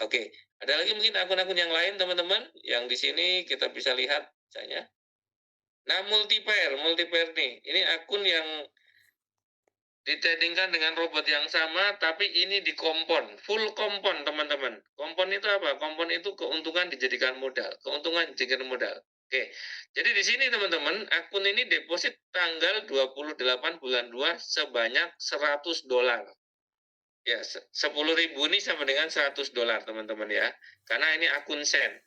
Oke, ada lagi mungkin akun-akun yang lain teman-teman yang di sini kita bisa lihat misalnya. Nah, multipair nih. Ini akun yang ditradingkan dengan robot yang sama, tapi ini di kompon, full kompon teman-teman. Kompon itu apa? Kompon itu keuntungan dijadikan modal, keuntungan dijadikan modal. Oke, jadi di sini teman-teman, akun ini deposit tanggal 28 bulan 2 sebanyak $100. Ya, 10.000 ini sama dengan $100 teman-teman ya, karena ini akun Sen.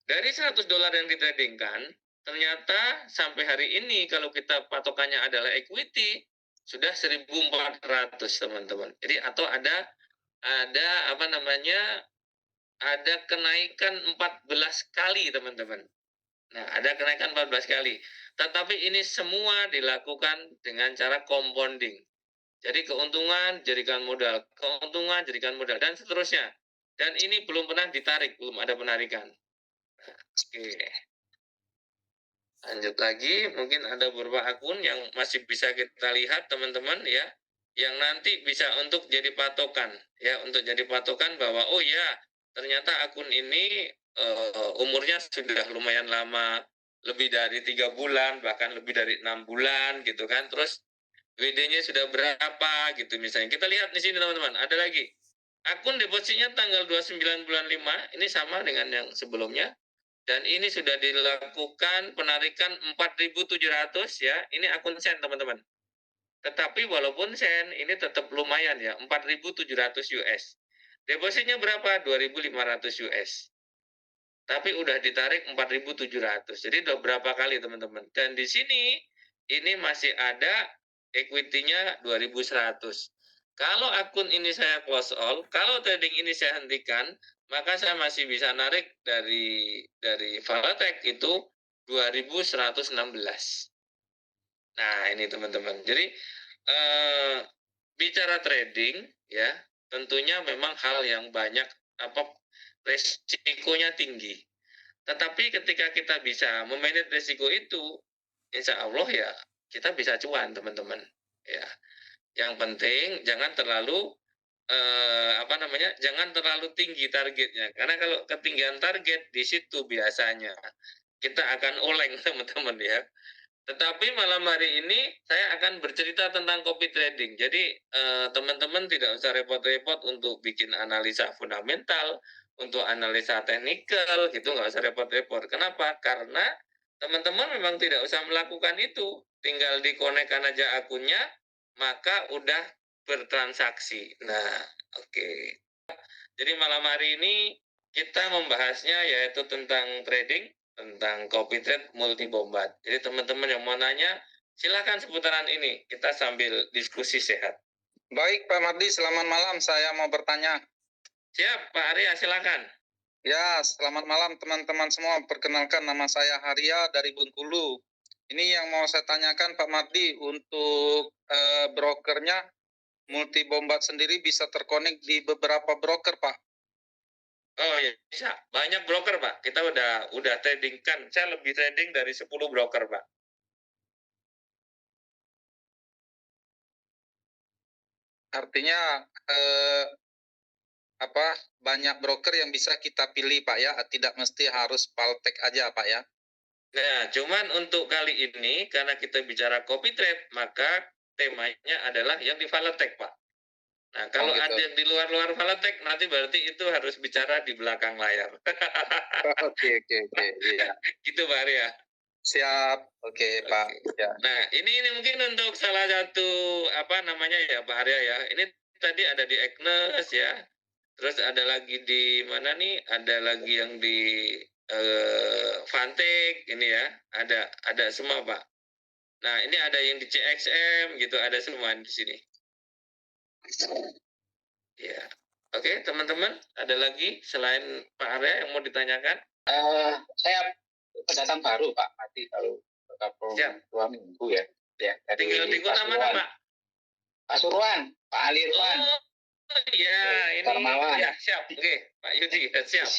Dari $100 yang ditradingkan, ternyata sampai hari ini kalau kita patokannya adalah equity, sudah 1.400 teman-teman. Jadi atau ada apa namanya? Ada kenaikan 14 kali teman-teman. Nah, ada kenaikan 14 kali. Tetapi ini semua dilakukan dengan cara compounding. Jadi keuntungan jadikan modal, keuntungan jadikan modal dan seterusnya. Dan ini belum pernah ditarik, belum ada penarikan. Oke. Lanjut lagi, mungkin ada beberapa akun yang masih bisa kita lihat teman-teman ya, yang nanti bisa untuk jadi patokan ya, untuk jadi patokan bahwa oh ya, ternyata akun ini umurnya sudah lumayan lama, lebih dari 3 bulan, bahkan lebih dari 6 bulan gitu kan. Terus WD-nya sudah berapa gitu misalnya. Kita lihat di sini teman-teman, ada lagi. Akun depositnya tanggal 29 bulan 5, ini sama dengan yang sebelumnya. Dan ini sudah dilakukan penarikan 4.700 ya. Ini akun Sen teman-teman. Tetapi walaupun Sen ini tetap lumayan ya, 4.700 US. Depositnya berapa? 2.500 US. Tapi udah ditarik 4.700. Jadi udah berapa kali teman-teman. Dan di sini ini masih ada equity-nya 2.100. Kalau akun ini saya close all, kalau trading ini saya hentikan, maka saya masih bisa narik dari Valatek itu 2.116. Nah, ini teman-teman. Jadi bicara trading ya, tentunya memang hal yang banyak resikonya tinggi. Tetapi ketika kita bisa memanage resiko itu, insya Allah ya kita bisa cuan teman-teman. Ya, yang penting jangan terlalu jangan terlalu tinggi targetnya. Karena kalau ketinggian target di situ biasanya kita akan oleng teman-teman ya. Tetapi malam hari ini saya akan bercerita tentang copy trading. Jadi teman-teman tidak usah repot-repot untuk bikin analisa fundamental, untuk analisa teknikal, gitu nggak usah repot-repot. Kenapa? Karena teman-teman memang tidak usah melakukan itu. Tinggal dikonekkan aja akunnya, maka udah bertransaksi. Nah, oke. Jadi malam hari ini kita membahasnya yaitu tentang trading, tentang copy trade multi bombat. Jadi teman-teman yang mau nanya, silakan seputaran ini. Kita sambil diskusi sehat. Baik Pak Mardi, selamat malam. Saya mau bertanya. Siap Pak Arya, silakan. Ya, selamat malam teman-teman semua. Perkenalkan, nama saya Haria dari Bengkulu. Ini yang mau saya tanyakan Pak Mardi, untuk brokernya multi bombat sendiri bisa terkonek di beberapa broker Pak? Oh ya, bisa. Banyak broker Pak. Kita udah trading kan. Saya lebih trading dari 10 broker Pak. Artinya banyak broker yang bisa kita pilih Pak ya, tidak mesti harus Valatek aja Pak ya. Nah, cuman untuk kali ini karena kita bicara copy trade, maka temanya adalah yang di Valatek Pak. Nah, kalau gitu. ada yang di luar Valatek, nanti berarti itu harus bicara di belakang layar. Oke. Iya. Gitu Pak Arya. Siap, oke Pak. Ya. Nah, ini mungkin untuk salah satu ya Pak Arya ya. Ini tadi ada di Agnes ya. Terus ada lagi di mana nih? Ada lagi yang di Vantek ini ya. Ada semua Pak. Nah, ini ada yang di CXM gitu, ada semua di sini. Ya. Oke, teman-teman, ada lagi selain Pak Arya yang mau ditanyakan? Saya pendatang baru Pak, nanti baru bergabung 2 minggu ya. Tinggal di kota mana Pak? Pasuruan, Pak Ali Irfan. Oh iya, ini Darmawan. ya siap. Oke, Pak Yudi siap.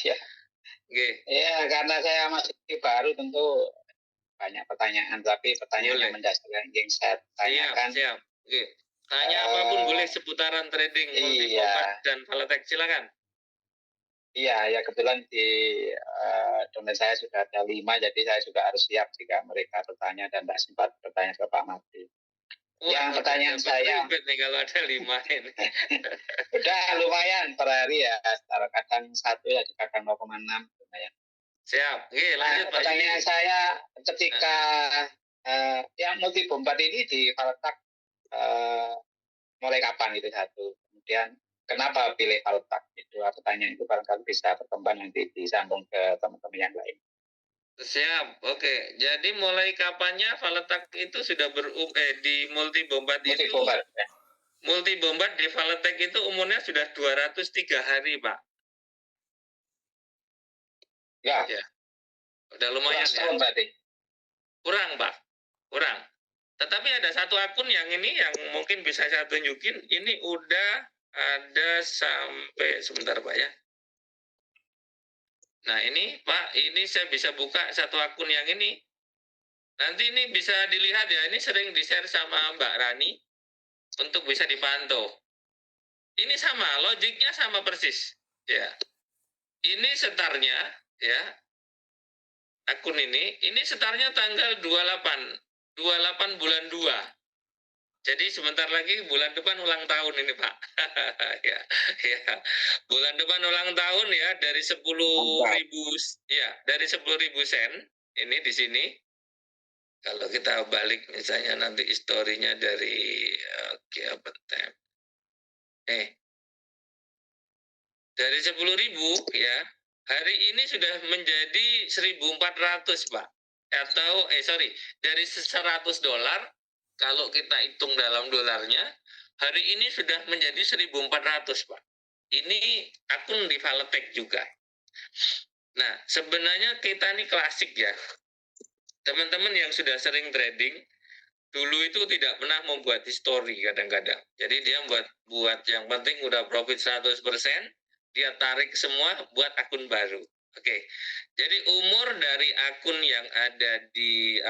Oke. Ya, karena saya masih baru tentu banyak pertanyaan, tapi pertanyaan yang mendasar yang saya tanyakan. Siap. Oke. Tanya apapun boleh seputaran trading multi bombat dan Valatek, silakan. Iya, ya kebetulan di domain saya sudah ada 5, jadi saya juga harus siap jika mereka bertanya dan tidak sempat bertanya ke Pak Mahdi. Wah, Yang udah pertanyaan dapat saya, ribet nih kalau ada 5 ini. udah lumayan per hari ya, setara kadang 1 ya, kadang 0,6 lumayan. Siap. Oke, lanjut Pak Pertanyaan Yudi. saya ketika yang multi bombat ini di Valtak mulai kapan itu satu, kemudian kenapa pilih Valtak, itu pertanyaan itu barangkali bisa berkembang nanti disambung ke teman-teman yang lain. Siap. Oke. Jadi mulai kapannya Valetak itu sudah di multi bombat Multi itu bombat ya. multi bombat di Valetek itu umurnya sudah 203 hari, Pak. Ya, Ya. Udah lumayan kurang setahun ya. berarti. Kurang, Pak. Kurang. Tetapi ada satu akun yang ini yang mungkin bisa saya tunjukin. Ini udah ada sampai sebentar, Pak ya. Nah, ini Pak, ini saya bisa buka satu akun yang ini. Nanti ini bisa dilihat ya, ini sering di-share sama Mbak Rani untuk bisa dipantau. Ini sama, logiknya sama persis. Ya. Ini setarnya ya. Akun ini setarnya tanggal 28 bulan 2. Jadi sebentar lagi bulan depan ulang tahun ini, Pak. Ya, ya. Bulan depan ulang tahun ya, dari 10.000 ya, dari 10.000 sen ini di sini. Kalau kita balik misalnya nanti historinya dari Bentem. Dari 10.000 ya, hari ini sudah menjadi 1.400, Pak. Atau dari $100, kalau kita hitung dalam dolarnya, hari ini sudah menjadi 1.400, Pak. Ini akun di Valetek juga. Nah, sebenarnya kita ini klasik ya. Teman-teman yang sudah sering trading, dulu itu tidak pernah membuat history kadang-kadang. Jadi dia buat yang penting udah profit 100%, dia tarik semua buat akun baru. Oke. Jadi umur dari akun yang ada di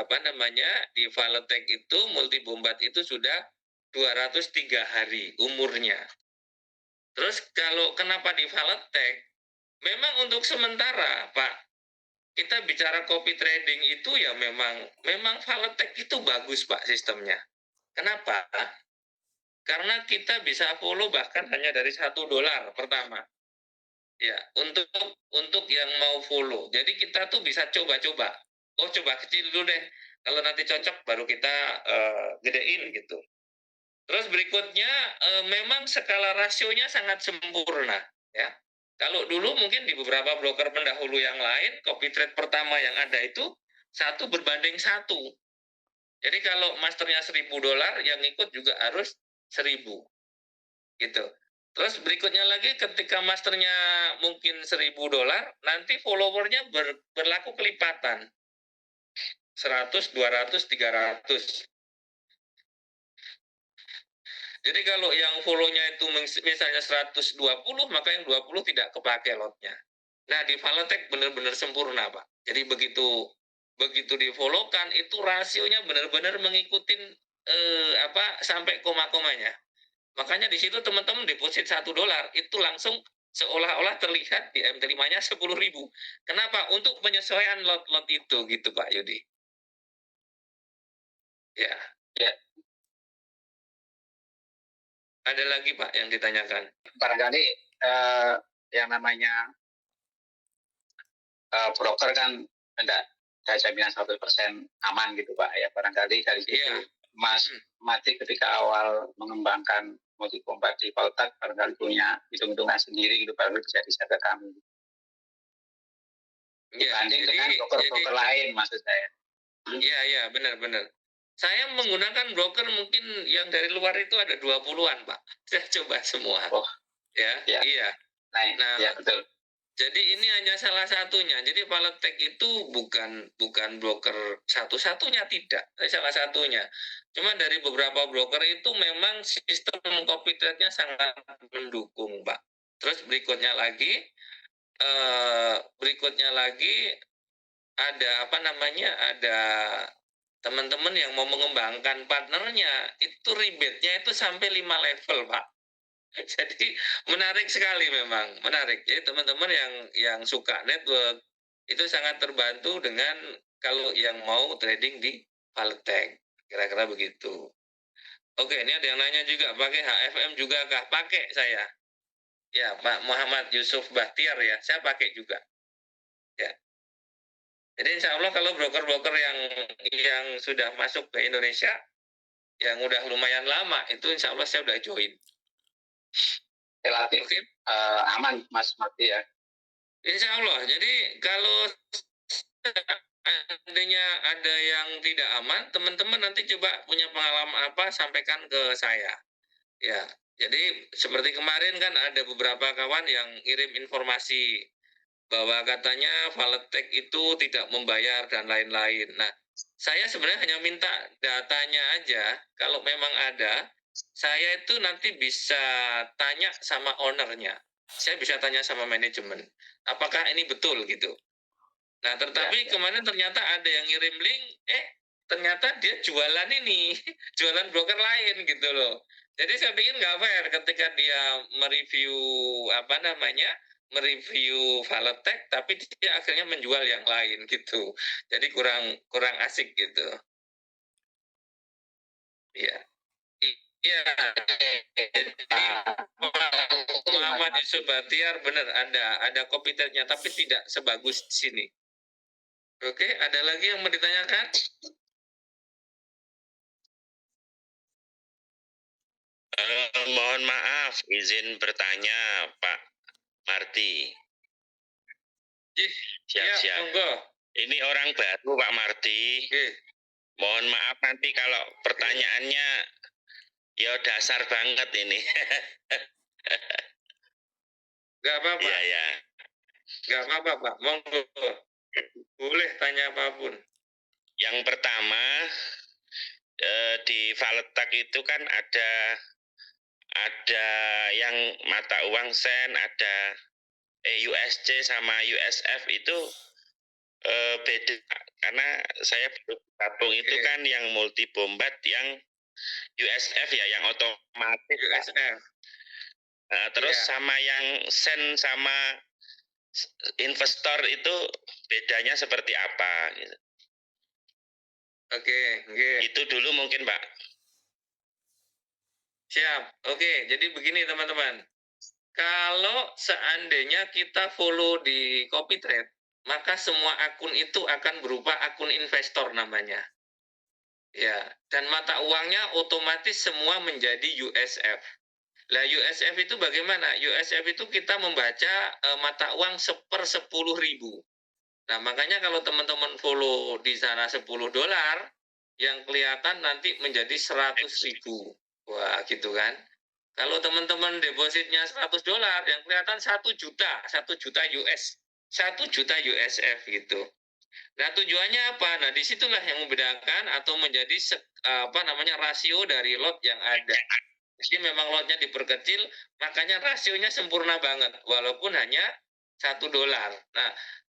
di Valetek itu multi bombat itu sudah 203 hari umurnya. Terus kalau kenapa di Valetek? Memang untuk sementara, Pak, kita bicara copy trading itu ya memang Valetek itu bagus, Pak, sistemnya. Kenapa? Karena kita bisa follow bahkan hanya dari $1 pertama. Ya, untuk yang mau follow. Jadi kita tuh bisa coba-coba. Oh, coba kecil dulu deh. Kalau nanti cocok baru kita gedein gitu. Terus berikutnya memang skala rasionya sangat sempurna, ya. Kalau dulu mungkin di beberapa broker pendahulu yang lain, copy trade pertama yang ada itu 1:1. Jadi kalau masternya $1.000, yang ikut juga harus 1.000. Gitu. Terus berikutnya lagi ketika masternya mungkin $1.000, nanti followernya berlaku kelipatan. 100, 200, 300. Jadi kalau yang follow-nya itu misalnya 120, maka yang 20 tidak kepake lotnya. Nah, di Valetek benar-benar sempurna, Pak. Jadi begitu di-follow-kan, itu rasionya benar-benar mengikuti sampai koma-komanya. Makanya di situ teman-teman deposit $1 itu langsung seolah-olah terlihat di MT5-nya 10.000. Kenapa? Untuk penyesuaian lot-lot itu gitu, Pak Yudi. Ya. Ya. Ada lagi, Pak, yang ditanyakan? Barangkali yang namanya broker kan tidak ada jaminan 100% aman gitu, Pak. Ya, barangkali dari situ Mas Mati ketika awal mengembangkan multi bombat di Valtak barangkali punya hitung-hitungan sendiri gitu, baru bisa di-share ke kami. Dibanding dengan broker-broker lain maksud saya. Iya, benar-benar. Saya menggunakan broker mungkin yang dari luar itu ada 20-an, Pak. Saya coba semua. Oh, ya. Iya. Nah, ya betul. Jadi ini hanya salah satunya. Jadi Valetek itu bukan broker satu-satunya, tidak. Salah satunya. Cuma dari beberapa broker itu memang sistem copy trade-nya sangat mendukung, Pak. Terus berikutnya lagi ada ada teman-teman yang mau mengembangkan partnernya, itu rebate-nya itu sampai 5 level, Pak. Jadi menarik sekali memang, menarik. Jadi teman-teman yang suka network itu sangat terbantu dengan kalau yang mau trading di Valtech. Kira-kira begitu. Oke, ini ada yang nanya juga, pakai HFM juga kah? Pakai saya. Ya, Pak Muhammad Yusuf Bahtiar ya, saya pakai juga. Ya. Jadi insya Allah kalau broker-broker yang sudah masuk ke Indonesia, yang udah lumayan lama, itu insya Allah saya udah join. Relatif aman Mas Marty ya. Insya Allah. Jadi kalau seandainya ada yang tidak aman, teman-teman nanti coba punya pengalaman apa, sampaikan ke saya. Ya, jadi seperti kemarin kan ada beberapa kawan yang kirim informasi bahwa katanya Valetech itu tidak membayar dan lain-lain. Nah, saya sebenarnya hanya minta datanya aja. Kalau memang ada, saya itu nanti bisa tanya sama ownernya. Saya bisa tanya sama manajemen. Apakah ini betul gitu? Nah, tetapi kemarin ternyata ada yang ngirim link, ternyata dia jualan ini, jualan broker lain gitu loh. Jadi saya pikir nggak fair ketika dia mereview mereview Valetech, tapi dia akhirnya menjual yang lain gitu. Jadi kurang asik gitu. Iya. Iya. Muhammad Yusuf Bahtiar benar ada copyright-nya, tapi tidak sebagus di sini. Oke, ada lagi yang mau ditanyakan? Mohon maaf, izin bertanya, Pak Marty. Siap-siap. Ya, monggo. Ini orang baru, Pak Marty. Mohon maaf nanti kalau pertanyaannya ya dasar banget ini. Gak apa-apa. Iya, ya. Gak apa-apa, Pak. Monggo. Boleh tanya apapun. Yang pertama, di Valetech itu kan ada yang mata uang sen, ada USC sama USF itu beda, karena saya gabung itu kan yang multi bombat, yang USF ya, yang otomatis USF. terus sama yang sen sama investor itu bedanya seperti apa gitu. Oke. Itu dulu mungkin, Pak. Siap. Oke, jadi begini teman-teman. Kalau seandainya kita follow di CopyTrade, maka semua akun itu akan berupa akun investor namanya. Ya, dan mata uangnya otomatis semua menjadi USF. Lah USF itu bagaimana? USF itu kita membaca mata uang $10.000. Nah, makanya kalau teman-teman follow di sana $10, yang kelihatan nanti menjadi 100.000. Wah, gitu kan. Kalau teman-teman depositnya $100, yang kelihatan 1 juta, 1 juta US, 1 juta USF gitu. Nah, tujuannya apa? Nah, disitulah yang membedakan atau menjadi rasio dari lot yang ada. Jadi memang lotnya diperkecil, makanya rasionya sempurna banget, walaupun hanya $1. Nah,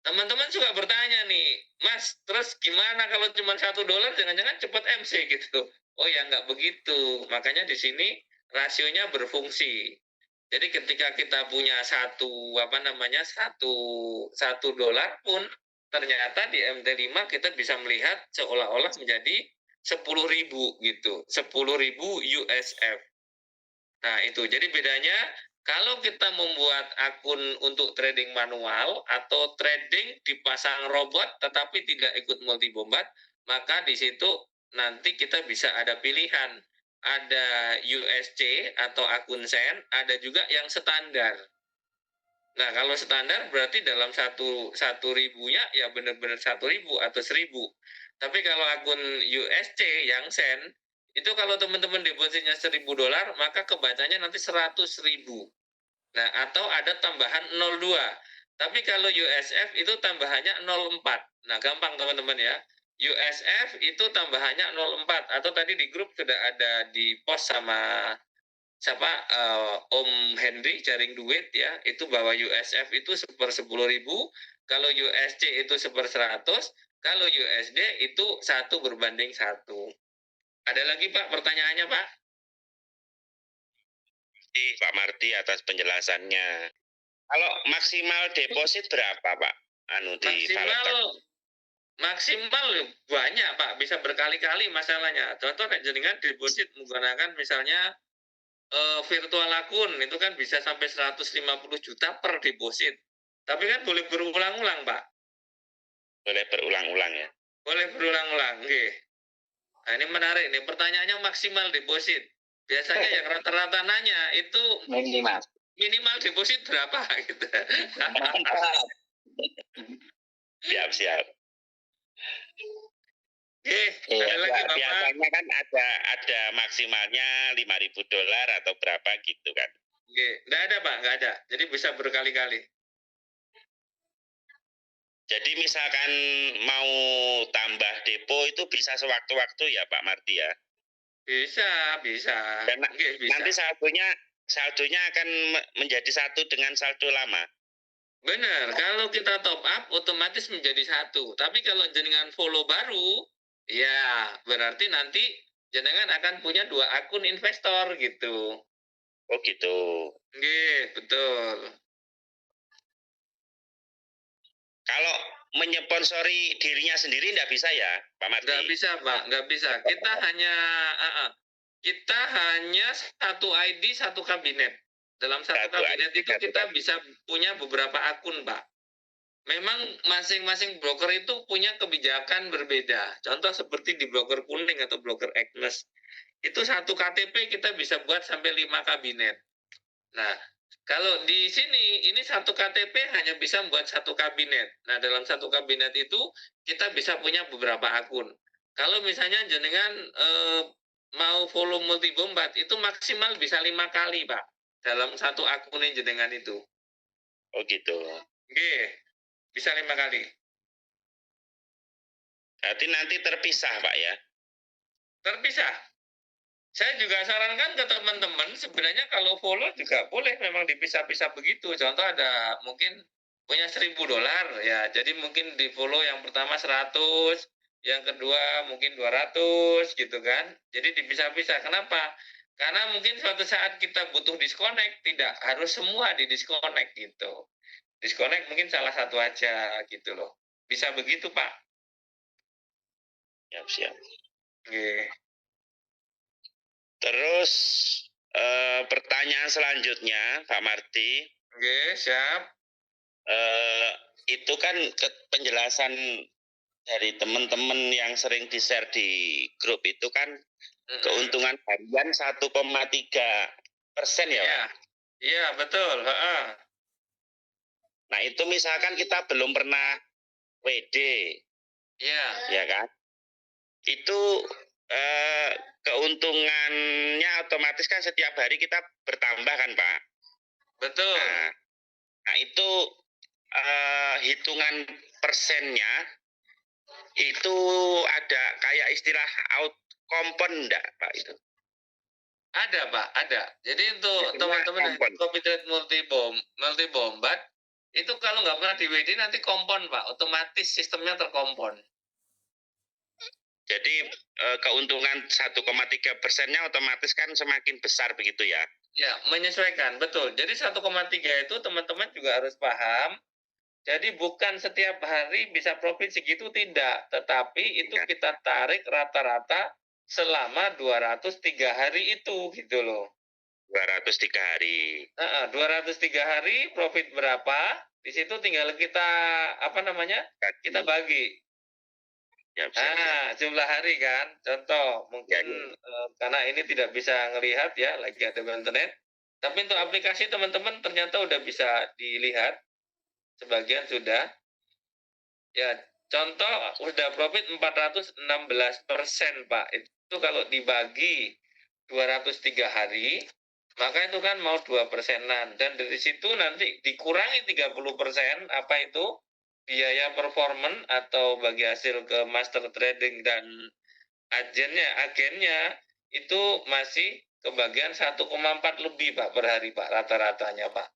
teman-teman suka bertanya nih, Mas, terus gimana kalau cuma $1, jangan-jangan cepat MC gitu? Oh ya, nggak begitu. Makanya di sini rasionya berfungsi. Jadi ketika kita punya satu dolar pun, ternyata di MT5 kita bisa melihat seolah-olah menjadi 10.000 gitu, 10.000 USF. Nah, itu. Jadi bedanya kalau kita membuat akun untuk trading manual atau trading dipasang robot tetapi tidak ikut multi bombat, maka di situ nanti kita bisa ada pilihan. Ada USC atau akun sen, ada juga yang standar. Nah, kalau standar berarti dalam satu ribunya ya benar-benar 1.000 atau 1.000. Tapi kalau akun USC yang sen, itu kalau teman-teman depositnya $1.000, maka kebacanya nanti 100.000. Nah, atau ada tambahan 02. Tapi kalau USF itu tambahannya 04. Nah, gampang teman-teman ya. USF itu tambahannya 04. Atau tadi di grup sudah ada di post sama Om Henry Jaring Duit ya, itu bahwa USF itu 10.000, kalau USC itu 1/100, kalau USD itu 1/1. Ada lagi Pak pertanyaannya Pak? kasih Pak Mardi atas penjelasannya. Kalau maksimal deposit berapa Pak? Di Maksimal maksimal banyak Pak, bisa berkali-kali masalahnya. Contoh kayak jenengan deposit menggunakan misalnya virtual akun itu kan bisa sampai 150 juta per deposit. Tapi kan boleh berulang-ulang Pak. Boleh berulang-ulang ya. Boleh berulang-ulang, oke. Nah, ini menarik nih, pertanyaannya maksimal deposit. Biasanya yang rata-rata nanya itu minimal deposit berapa gitu. Siap. Oke, ada lagi Bapak. Biasanya kan ada maksimalnya $5.000 atau berapa gitu kan. Oke, enggak ada Pak, enggak ada. Jadi bisa berkali-kali. Jadi misalkan mau tambah depo itu bisa sewaktu-waktu ya Pak Mardi ya? Bisa. Dan Oke, bisa. nanti saldonya akan menjadi satu dengan saldo lama. Benar, kalau kita top up otomatis menjadi satu. Tapi kalau jenengan follow baru, ya berarti nanti jenengan akan punya 2 akun investor gitu. Oh gitu. Oke, betul. Kalau menyponsori dirinya sendiri enggak bisa ya, Pak Mardi? Nggak bisa, Pak. Nggak bisa. Kita hanya satu ID, satu kabinet. Dalam satu kabinet itu kita bisa punya beberapa akun, Pak. Memang masing-masing broker itu punya kebijakan berbeda. Contoh seperti di broker kuning atau broker Agnes. Itu satu KTP kita bisa buat sampai 5 kabinet. Nah, kalau di sini, ini satu KTP hanya bisa membuat satu kabinet. Nah, dalam satu kabinet itu, kita bisa punya beberapa akun. Kalau misalnya jenengan mau follow multi bombat, itu maksimal bisa 5 kali, Pak. Dalam satu akun jenengan itu. Oh gitu. Oke, bisa 5 kali. Berarti nanti terpisah, Pak ya? Terpisah. Saya juga sarankan ke teman-teman, sebenarnya kalau follow juga boleh memang dipisah-pisah begitu. Contoh ada mungkin punya $1.000 ya, jadi mungkin di follow yang pertama 100, yang kedua mungkin 200 gitu kan. Jadi dipisah-pisah. Kenapa? Karena mungkin suatu saat kita butuh disconnect, tidak harus semua di disconnect gitu. Disconnect mungkin salah satu aja gitu loh. Bisa begitu Pak. Siap. Oke. Terus pertanyaan selanjutnya, Pak Mardi. Oke, siap. Itu kan penjelasan dari teman-teman yang sering di-share di grup itu kan keuntungan harian 1,3% ya, Pak? Iya, betul. Nah, itu misalkan kita belum pernah WD. Iya. Ya kan? Itu keuntungannya otomatis kan setiap hari kita bertambah kan, Pak? Betul. Nah itu hitungan persennya itu ada kayak istilah out compound enggak, Pak itu? Ada, Pak, ada. Jadi untuk teman-teman yang copy trade multi bombat itu kalau nggak pernah di WD nanti kompon, Pak. Otomatis sistemnya terkompon. Jadi keuntungan 1,3%-nya otomatis kan semakin besar begitu ya? Ya, menyesuaikan, betul. Jadi 1,3 itu teman-teman juga harus paham. Jadi bukan setiap hari bisa profit segitu, tidak. Tetapi itu kita tarik rata-rata selama 203 hari itu gitu loh. 203 hari. 203 hari profit berapa? Di situ tinggal kita kita bagi. Jumlah hari kan. Contoh mungkin karena ini tidak bisa ngelihat ya, lagi ada internet. Tapi untuk aplikasi teman-teman ternyata udah bisa dilihat. Sebagian sudah. Ya, contoh udah profit 416%, Pak. Itu kalau dibagi 203 hari, maka itu kan mau 2%-an. Dan dari situ nanti dikurangi 30%, apa itu? Biaya performance atau bagi hasil ke master trading dan agennya itu masih kebagian 1,4 lebih, Pak, per hari, Pak, rata-ratanya, Pak.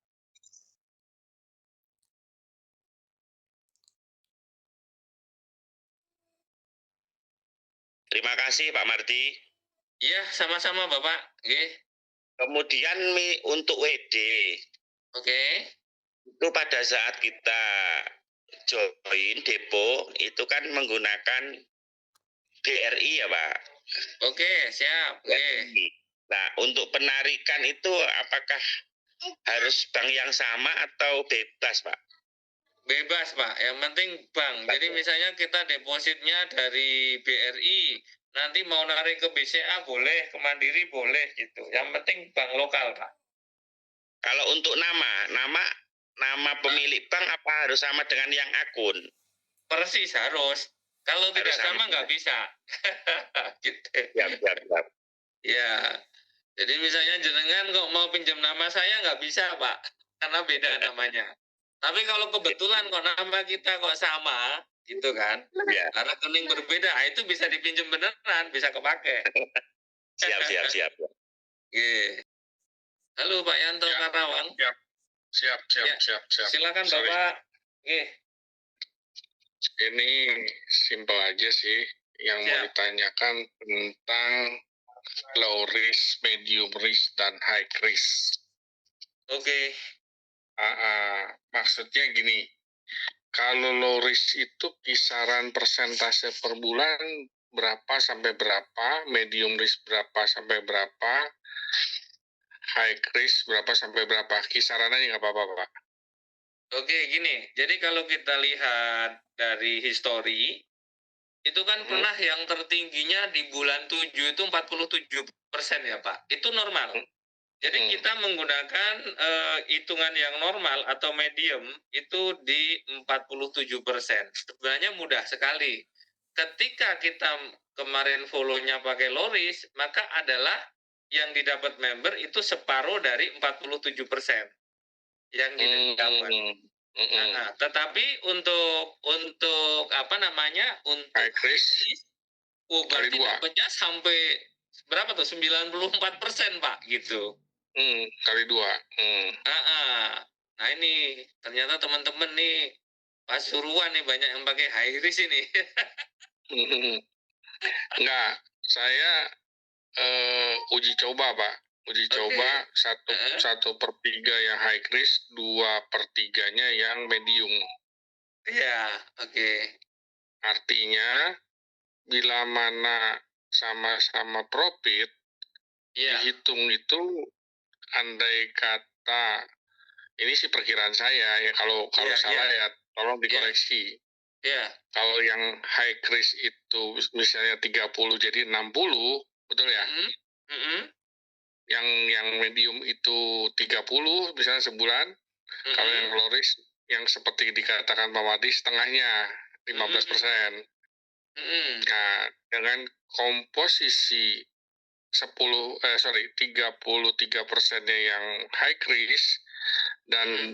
Terima kasih Pak Mardi. Iya, sama-sama Bapak. Oke. Kemudian untuk WD Oke. itu pada saat kita join depo itu kan menggunakan BRI ya Pak. Oke, siap. Oke. Nah, untuk penarikan itu apakah harus bank yang sama atau bebas Pak? Bebas, Pak. Yang penting bank. Jadi misalnya kita depositnya dari BRI, nanti mau narik ke BCA boleh, ke Mandiri boleh gitu. Yang penting bank lokal, Pak. Kalau untuk nama pemilik bank apa harus sama dengan yang akun? Persis harus. Kalau tidak sama nggak bisa. Gitu. Siap. Ya. Jadi misalnya jenengan kok mau pinjam nama saya nggak bisa, Pak. Karena beda namanya. Tapi kalau kebetulan kok nama kita kok sama, gitu kan? Ya. Karena rekening berbeda, itu bisa dipinjam beneran, bisa kepake. Siap. Oke. Halo Pak Yanto Ya. Karawang. Siap. Silakan Sorry. Bapak. Oke. Ini simpel aja sih yang mau ditanyakan tentang low risk, medium risk, dan high risk. Oke. Maksudnya gini, kalau low risk itu kisaran persentase per bulan berapa sampai berapa, medium risk berapa sampai berapa, high risk berapa sampai berapa, kisarannya nggak apa-apa Pak. Oke, gini. Jadi kalau kita lihat dari histori, itu kan pernah yang tertingginya di bulan 7 itu 47% ya Pak. Itu normal. Jadi kita menggunakan hitungan yang normal atau medium itu di 47%. Sebenarnya mudah sekali. Ketika kita kemarin follow-nya pakai low risk, maka adalah yang didapat member itu separuh dari 47% yang didapat. Tetapi untuk apa namanya? Untuk high risk, berarti dapatnya sampai berapa tuh? 94% Pak gitu. Kali 2. Nah ini ternyata teman-teman nih Pasuruan nih banyak yang pakai high risk ini. Enggak, saya uji coba Pak. Coba 1/3 yang high risk, 2/3-nya yang medium. Iya, oke. Artinya bila mana sama-sama profit, dihitung itu andai kata, ini sih perkiraan saya ya, kalau salah ya tolong dikoreksi. Kalau yang high risk itu misalnya 30 jadi 60, betul ya? Yang medium itu 30 misalnya sebulan. Kalau yang low risk yang seperti dikatakan Pak Madi setengahnya 15%. Nah, dengan komposisi 33%-nya yang high risk dan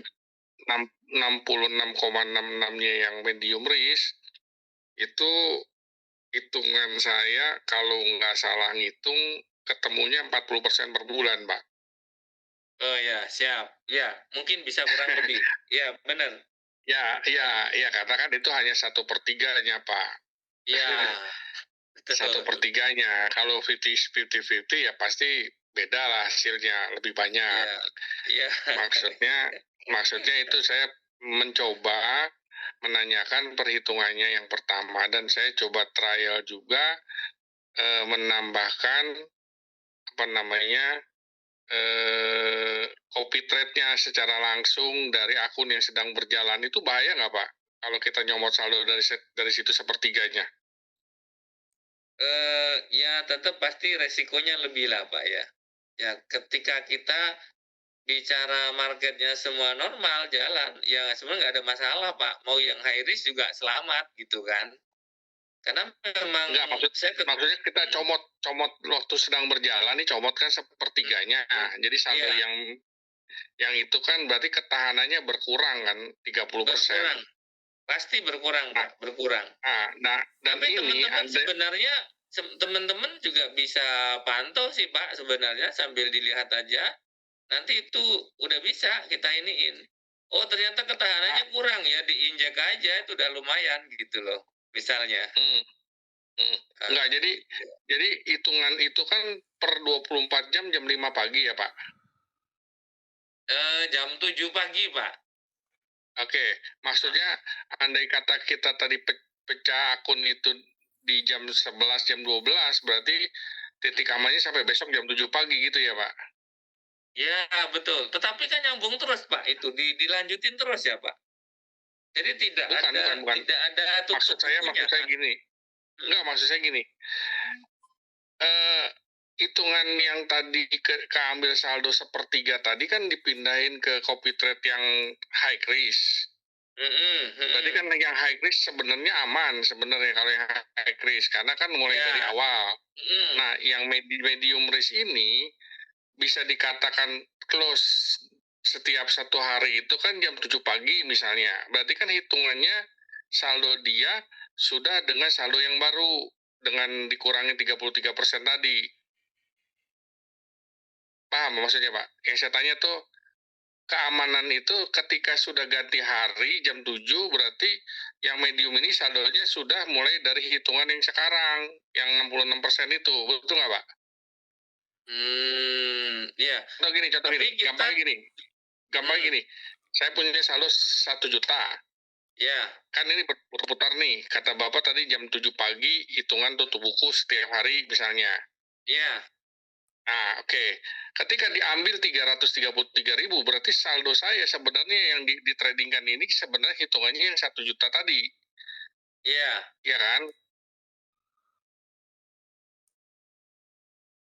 66,66-nya yang medium risk, itu hitungan saya kalau nggak salah ngitung ketemunya 40% per bulan, Pak. Oh ya, siap. Ya, mungkin bisa kurang lebih. Ya, benar. Ya, karena kan itu hanya 1/3-nya, Pak. Ya. 1/3-nya. Kalau 50-50 ya pasti beda lah hasilnya, lebih banyak. Iya. Maksudnya itu saya mencoba menanyakan perhitungannya yang pertama, dan saya coba trial juga menambahkan copy trade-nya secara langsung dari akun yang sedang berjalan. Itu bahaya nggak Pak kalau kita nyomot saldo dari situ sepertiganya? Ya tetap pasti resikonya lebih lah Pak ya. Ya ketika kita bicara marketnya semua normal jalan, ya sebenarnya nggak ada masalah Pak. Mau yang high risk juga selamat gitu kan. Karena memang maksudnya kita comot waktu sedang berjalan nih, comot kan sepertiganya. Jadi saldo yang itu kan berarti ketahanannya berkurang kan 30%. Berkurang. Pasti berkurang, Pak, berkurang. Dan tapi teman-teman sebenarnya teman-teman juga bisa pantau sih Pak sebenarnya sambil dilihat aja. Nanti itu udah bisa kita iniin. Oh ternyata ketahanannya kurang ya, diinjek aja itu udah lumayan gitu loh misalnya. Enggak, jadi hitungan itu kan per 24 jam 5 pagi ya, Pak? Jam 7 pagi, Pak. Oke, maksudnya andai kata kita tadi pecah akun itu di jam 11, jam 12, berarti titik amannya sampai besok jam 7 pagi gitu ya, Pak? Ya, betul. Tetapi kan nyambung terus, Pak. Itu dilanjutin terus ya, Pak. Jadi tidak Bukan. ada tutup Maksud saya kan? gini. Enggak, maksud saya gini. Hitungan yang tadi keambil saldo sepertiga tadi kan dipindahin ke copy trade yang high risk. Berarti kan yang high risk sebenarnya aman sebenarnya kalau yang high risk karena kan mulai dari awal. Nah, yang medium risk ini bisa dikatakan close setiap 1 hari itu kan jam 7 pagi misalnya. Berarti kan hitungannya saldo dia sudah dengan saldo yang baru dengan dikurangi 33% tadi. Paham maksudnya, Pak? Yang saya tanya tuh keamanan itu ketika sudah ganti hari jam 7 berarti yang medium ini saldonya sudah mulai dari hitungan yang sekarang yang 66% itu. Betul nggak, Pak? Iya. Contoh gini. Gampang gini. Saya punya saldo 1 juta. Ya. Kan ini berputar nih. Kata Bapak tadi jam 7 pagi hitungan tutup buku setiap hari misalnya. Iya. Nah, oke. Ketika diambil 333.000, berarti saldo saya sebenarnya yang ditradingkan ini sebenarnya hitungannya yang 1 juta tadi. Iya. Iya kan?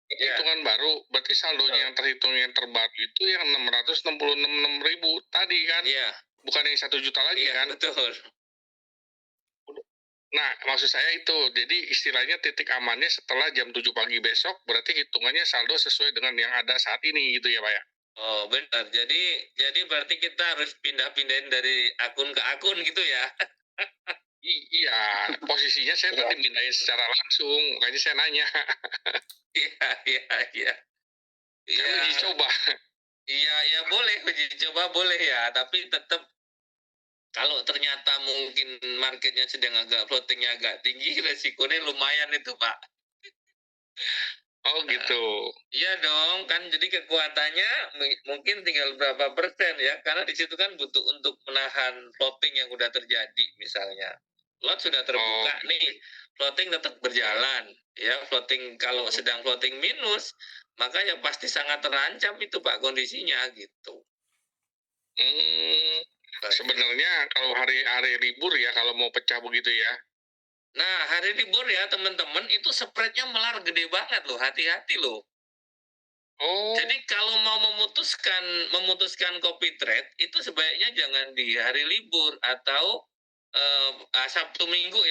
Hitungan baru, berarti saldonya yang terhitung yang terbaru itu yang 666.000 tadi kan? Iya. Bukan yang 1 juta lagi kan? Betul. Nah, maksud saya itu, jadi istilahnya titik amannya setelah jam 7 pagi besok, berarti hitungannya saldo sesuai dengan yang ada saat ini gitu ya Pak ya? Oh benar, jadi berarti kita harus pindah-pindahin dari akun ke akun gitu ya? Iya, posisinya saya tadi pindahin secara langsung, makanya saya nanya. Iya. Kan uji coba. Iya boleh, uji coba boleh ya, tapi tetap kalau ternyata mungkin marketnya sedang floatingnya agak tinggi, resikonya lumayan itu Pak. Oh gitu. Iya dong, kan jadi kekuatannya mungkin tinggal berapa persen ya, karena di situ kan butuh untuk menahan floating yang udah terjadi misalnya. Lot sudah terbuka nih, floating tetap berjalan. Ya, floating kalau sedang floating minus, maka ya pasti sangat terancam itu Pak kondisinya gitu. Sebenarnya kalau hari libur ya, kalau mau pecah begitu ya. Nah, hari libur ya teman-teman, itu spreadnya melar gede banget loh, hati-hati loh. Jadi kalau mau memutuskan copy trade, itu sebaiknya jangan di hari libur atau Sabtu Minggu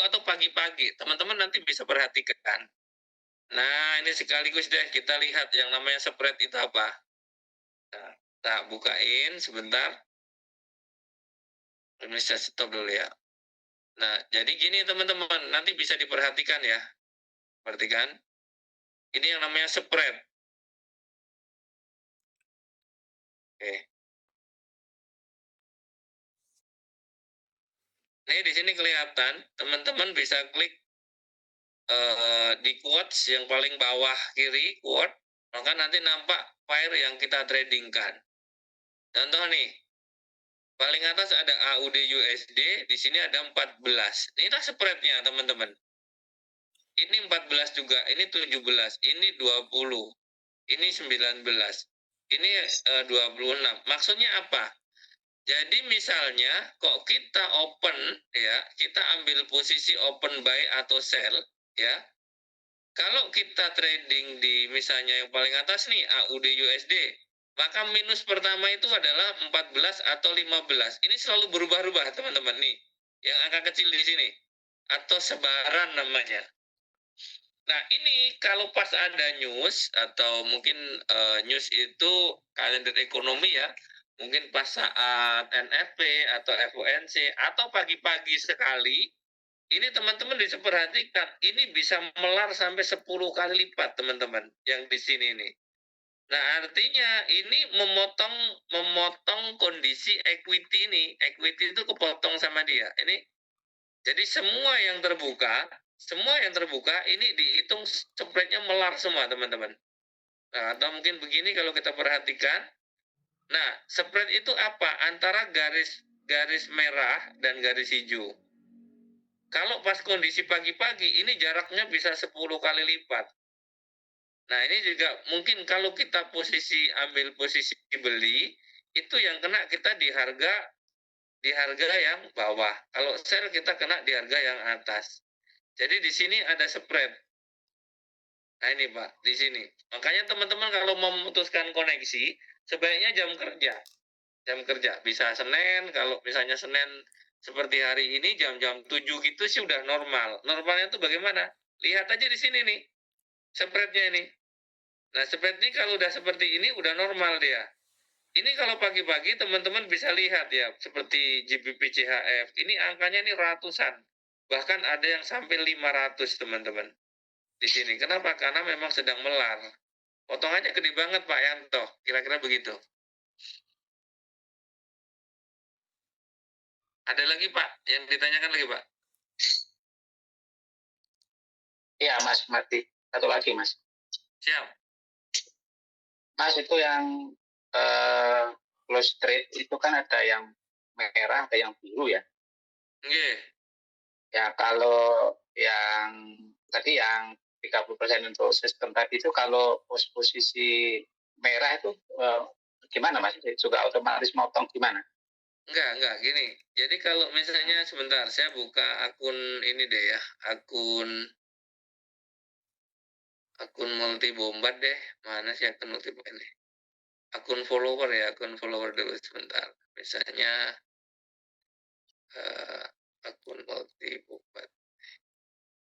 atau pagi-pagi. Teman-teman nanti bisa perhatikan. Nah, ini sekaligus deh kita lihat yang namanya spread itu apa. Nah, kita bukain sebentar. Ini saya stop dulu ya. Nah, jadi gini teman-teman, nanti bisa diperhatikan ya. Perhatikan. Ini yang namanya spread. Oke. Ini di sini kelihatan, teman-teman bisa klik di quotes yang paling bawah kiri quote, maka nanti nampak pair yang kita tradingkan. Contoh nih, paling atas ada AUD USD, di sini ada 14. Inilah spreadnya teman-teman. Ini 14 juga, ini 17, ini 20, ini 19, ini 26. Maksudnya apa? Jadi misalnya kok kita open ya, kita ambil posisi open buy atau sell ya. Kalau kita trading di misalnya yang paling atas nih AUD USD, maka minus pertama itu adalah 14 atau 15. Ini selalu berubah-ubah teman-teman nih. Yang angka kecil di sini atau sebaran namanya. Nah, ini kalau pas ada news atau mungkin news itu kalender ekonomi ya, mungkin pas saat NFP atau FOMC atau pagi-pagi sekali, ini teman-teman bisa perhatikan, ini bisa melar sampai 10 kali lipat teman-teman yang di sini nih. Nah, artinya ini memotong kondisi equity ini. Equity itu kepotong sama dia. Ini jadi semua yang terbuka semua yang terbuka ini dihitung spreadnya melar semua teman-teman. Nah, atau mungkin begini kalau kita perhatikan. Nah, spread itu apa? Antara garis merah dan garis hijau. Kalau pas kondisi pagi-pagi ini jaraknya bisa 10 kali lipat. Nah, ini juga mungkin kalau kita ambil posisi beli, itu yang kena kita di harga yang bawah. Kalau sell kita kena di harga yang atas. Jadi di sini ada spread. Nah ini Pak, di sini. Makanya teman-teman kalau mau memutuskan koneksi, sebaiknya jam kerja. Jam kerja, bisa Senin, kalau misalnya Senin seperti hari ini jam-jam 7 gitu sih udah normal. Normalnya itu bagaimana? Lihat aja di sini nih, spreadnya ini. Nah, spread ini kalau udah seperti ini udah normal dia. Ini kalau pagi-pagi teman-teman bisa lihat ya, seperti GBP CHF, ini angkanya ini ratusan. Bahkan ada yang sampai 500 teman-teman. Di sini. Kenapa? Karena memang sedang melar. Potongannya gede banget Pak Yanto. Kira-kira begitu. Ada lagi Pak yang ditanyakan lagi Pak? Iya Mas Mardi. Satu lagi Mas. Siap. Mas itu yang close trade itu kan ada yang merah, ada yang biru ya. Oke. Ya kalau yang tadi yang 30% untuk sistem tadi itu kalau posisi merah itu gimana Mas? Juga otomatis motong gimana? Enggak, gini. Jadi kalau misalnya sebentar, saya buka akun ini deh ya, akun multi bombat deh. Mana sih akun multi bombat ini? Akun follower ya, akun follower dulu sebentar. Misalnya akun multi bombat.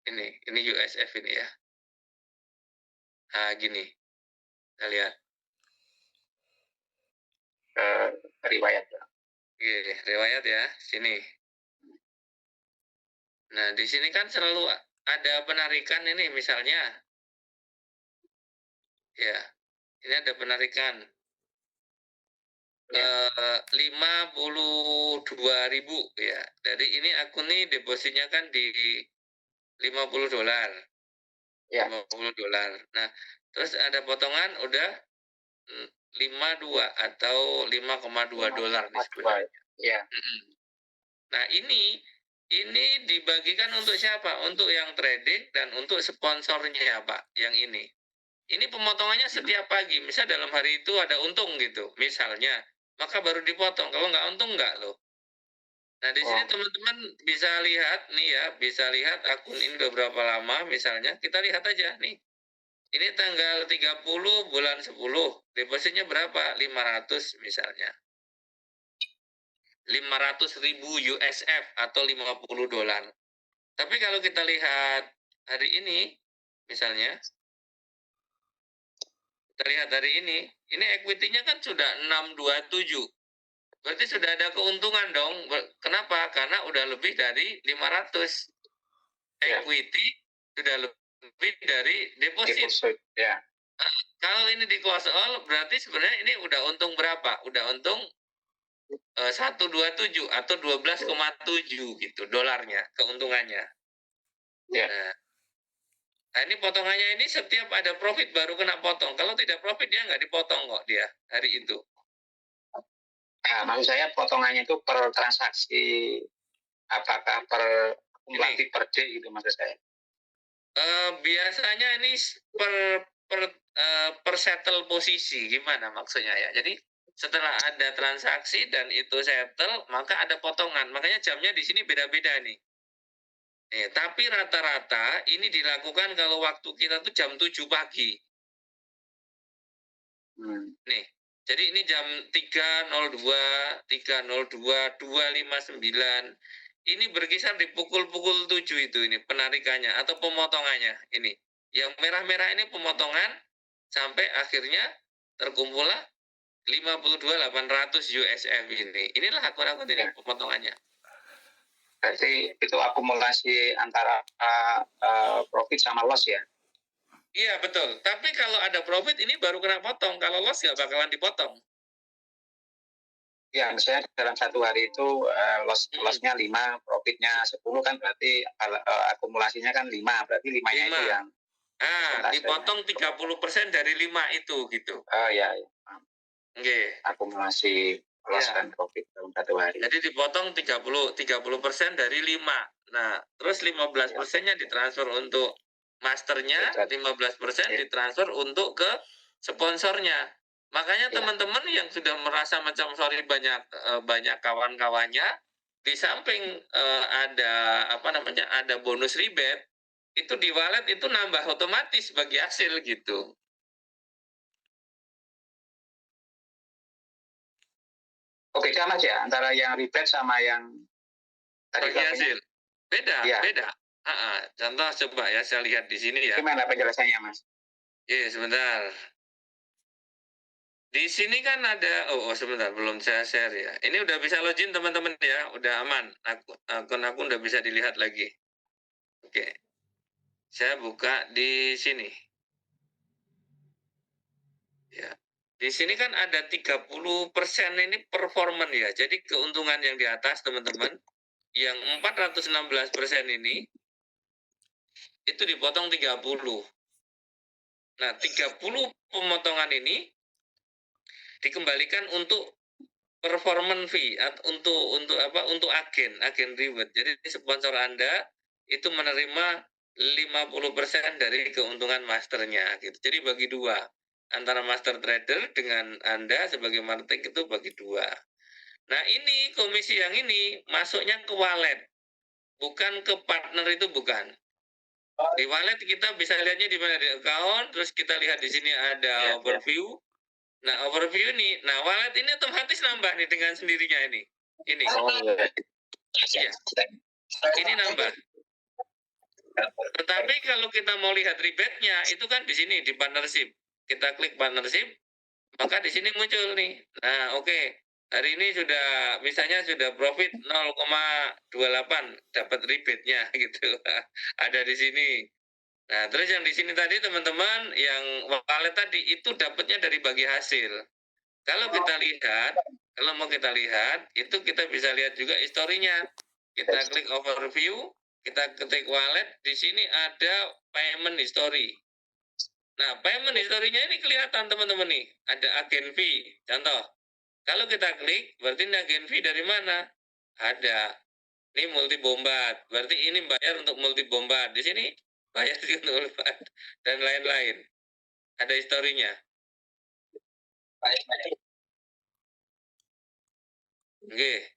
Ini USF ini ya. Nah, gini. Kita lihat. Riwayat ya. Oke, riwayat ya, sini. Nah, di sini kan selalu ada penarikan ini misalnya. Ya, ini ada penarikan. 52.000 ya. Dari ini akun ini depositnya kan di $50. Ya. $50. Nah, terus ada potongan udah 52 atau $5,2 nih sebenarnya. Ya. Nah, ini dibagikan untuk siapa? Untuk yang trading dan untuk sponsornya, Pak, yang ini. Ini pemotongannya setiap pagi. Misal dalam hari itu ada untung gitu, misalnya. Maka baru dipotong. Kalau nggak untung, nggak loh. Nah, di sini teman-teman bisa lihat nih ya, bisa lihat akun ini udah berapa lama misalnya. Kita lihat aja nih. Ini tanggal 30 bulan 10. Depositnya berapa? 500 misalnya. 500.000 USF atau $50. Tapi kalau kita lihat hari ini, misalnya, kita lihat hari ini equity-nya kan sudah 627. Berarti sudah ada keuntungan dong. Kenapa? Karena udah lebih dari 500. Equity sudah lebih dari deposit. Ya. Kalau ini di close all, berarti sebenarnya ini udah untung berapa? Udah untung 127 atau 12,7 gitu dolarnya keuntungannya. Ya. Nah, ini potongannya ini setiap ada profit baru kena potong. Kalau tidak profit dia nggak dipotong kok dia hari itu. Nah, maksud saya potongannya itu per transaksi, apakah per kumulatif per day gitu maksud saya? Biasanya ini per settle posisi, gimana maksudnya ya? Jadi setelah ada transaksi dan itu settle, maka ada potongan. Makanya jamnya di sini beda-beda nih. Tapi rata-rata ini dilakukan kalau waktu kita tuh jam 7 pagi. Nih, jadi ini jam 3.02, 3.02, 2.59. Ini berkisar di pukul-pukul 7 itu ini penarikannya atau pemotongannya ini. Yang merah-merah ini pemotongan sampai akhirnya terkumpullah 52.800 USF ini. Inilah akun-akun ini pemotongannya. Berarti itu akumulasi antara profit sama loss ya? Iya betul. Tapi kalau ada profit ini baru kena potong. Kalau loss nggak bakalan dipotong. Ya, misalnya dalam satu hari itu loss-nya 5, profitnya 10 kan berarti akumulasinya kan 5, berarti 5-nya itu yang dipotong 30% dari 5 itu gitu. Oh ya. Oke. Akumulasi loss dan profit dalam satu hari. Jadi dipotong 30% dari 5. Nah, terus 15%-nya ditransfer untuk masternya, 15% ditransfer untuk ke sponsornya. Makanya teman-teman yang sudah merasa macam sorry banyak kawan-kawannya, di samping ada bonus rebate, itu di wallet itu nambah otomatis bagi hasil gitu. Beda Mas ya antara yang rebate sama yang bagi hasil. Beda. Contoh coba ya saya lihat di sini ya. Gimana penjelasannya Mas? Iya, sebentar. Di sini kan ada, sebentar, belum saya share ya. Ini udah bisa login teman-teman ya, udah aman. Akun udah bisa dilihat lagi. Oke. Saya buka di sini. Ya. Di sini kan ada 30% ini performan ya. Jadi keuntungan yang di atas teman-teman, yang 416% ini, itu dipotong 30. Nah, 30 pemotongan ini dikembalikan untuk performance fee untuk agen reward. Jadi sponsor Anda itu menerima 50% dari keuntungan masternya gitu. Jadi bagi dua, antara master trader dengan Anda sebagai marketing itu bagi dua. Nah, ini komisi yang ini masuknya ke wallet, bukan ke partner, itu bukan. Di wallet kita bisa lihatnya di mana, di account, terus kita lihat di sini ada overview. Nah, overview ini, wallet ini otomatis nambah nih dengan sendirinya ini. Ini. Ya. Ini nambah. Tetapi kalau kita mau lihat rebate-nya, itu kan di sini di partnership. Kita klik partnership, maka di sini muncul nih. Nah, oke. Hari ini misalnya sudah profit 0,28 dapat rebate-nya gitu. Ada di sini. Nah, terus yang di sini tadi teman-teman, yang wallet tadi itu dapatnya dari bagi hasil. Kalau mau kita lihat, itu kita bisa lihat juga historinya. Kita klik overview, kita ketik wallet, di sini ada payment history. Nah, payment history-nya ini kelihatan teman-teman nih, ada agen fee. Contoh, kalau kita klik, berarti ini agen fee dari mana? Ada. Ini multi bombat, berarti ini bayar untuk multi bombat. Di sini bayar untuk bombat dan lain-lain. Ada historinya. Oke.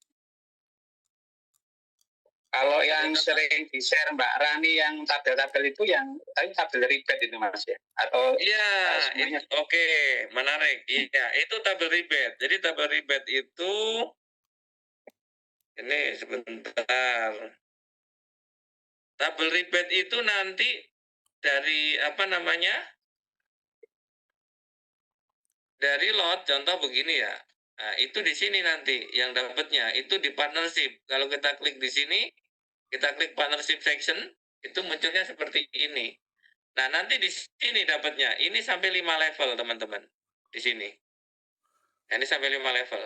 Kalau yang sering di-share Mbak Rani yang tabel-tabel itu yang tabel rebate itu Mas ya? Atau oke, menarik. Iya, itu tabel rebate. Jadi tabel rebate itu ini sebentar. Tabel rebate itu nanti dari dari lot, contoh begini ya. Nah, itu di sini nanti yang dapatnya itu di partnership. Kalau kita klik di sini, kita klik partnership section, itu munculnya seperti ini. Nah, nanti di sini dapatnya. Ini sampai 5 level, teman-teman. Di sini. Nah, ini sampai 5 level.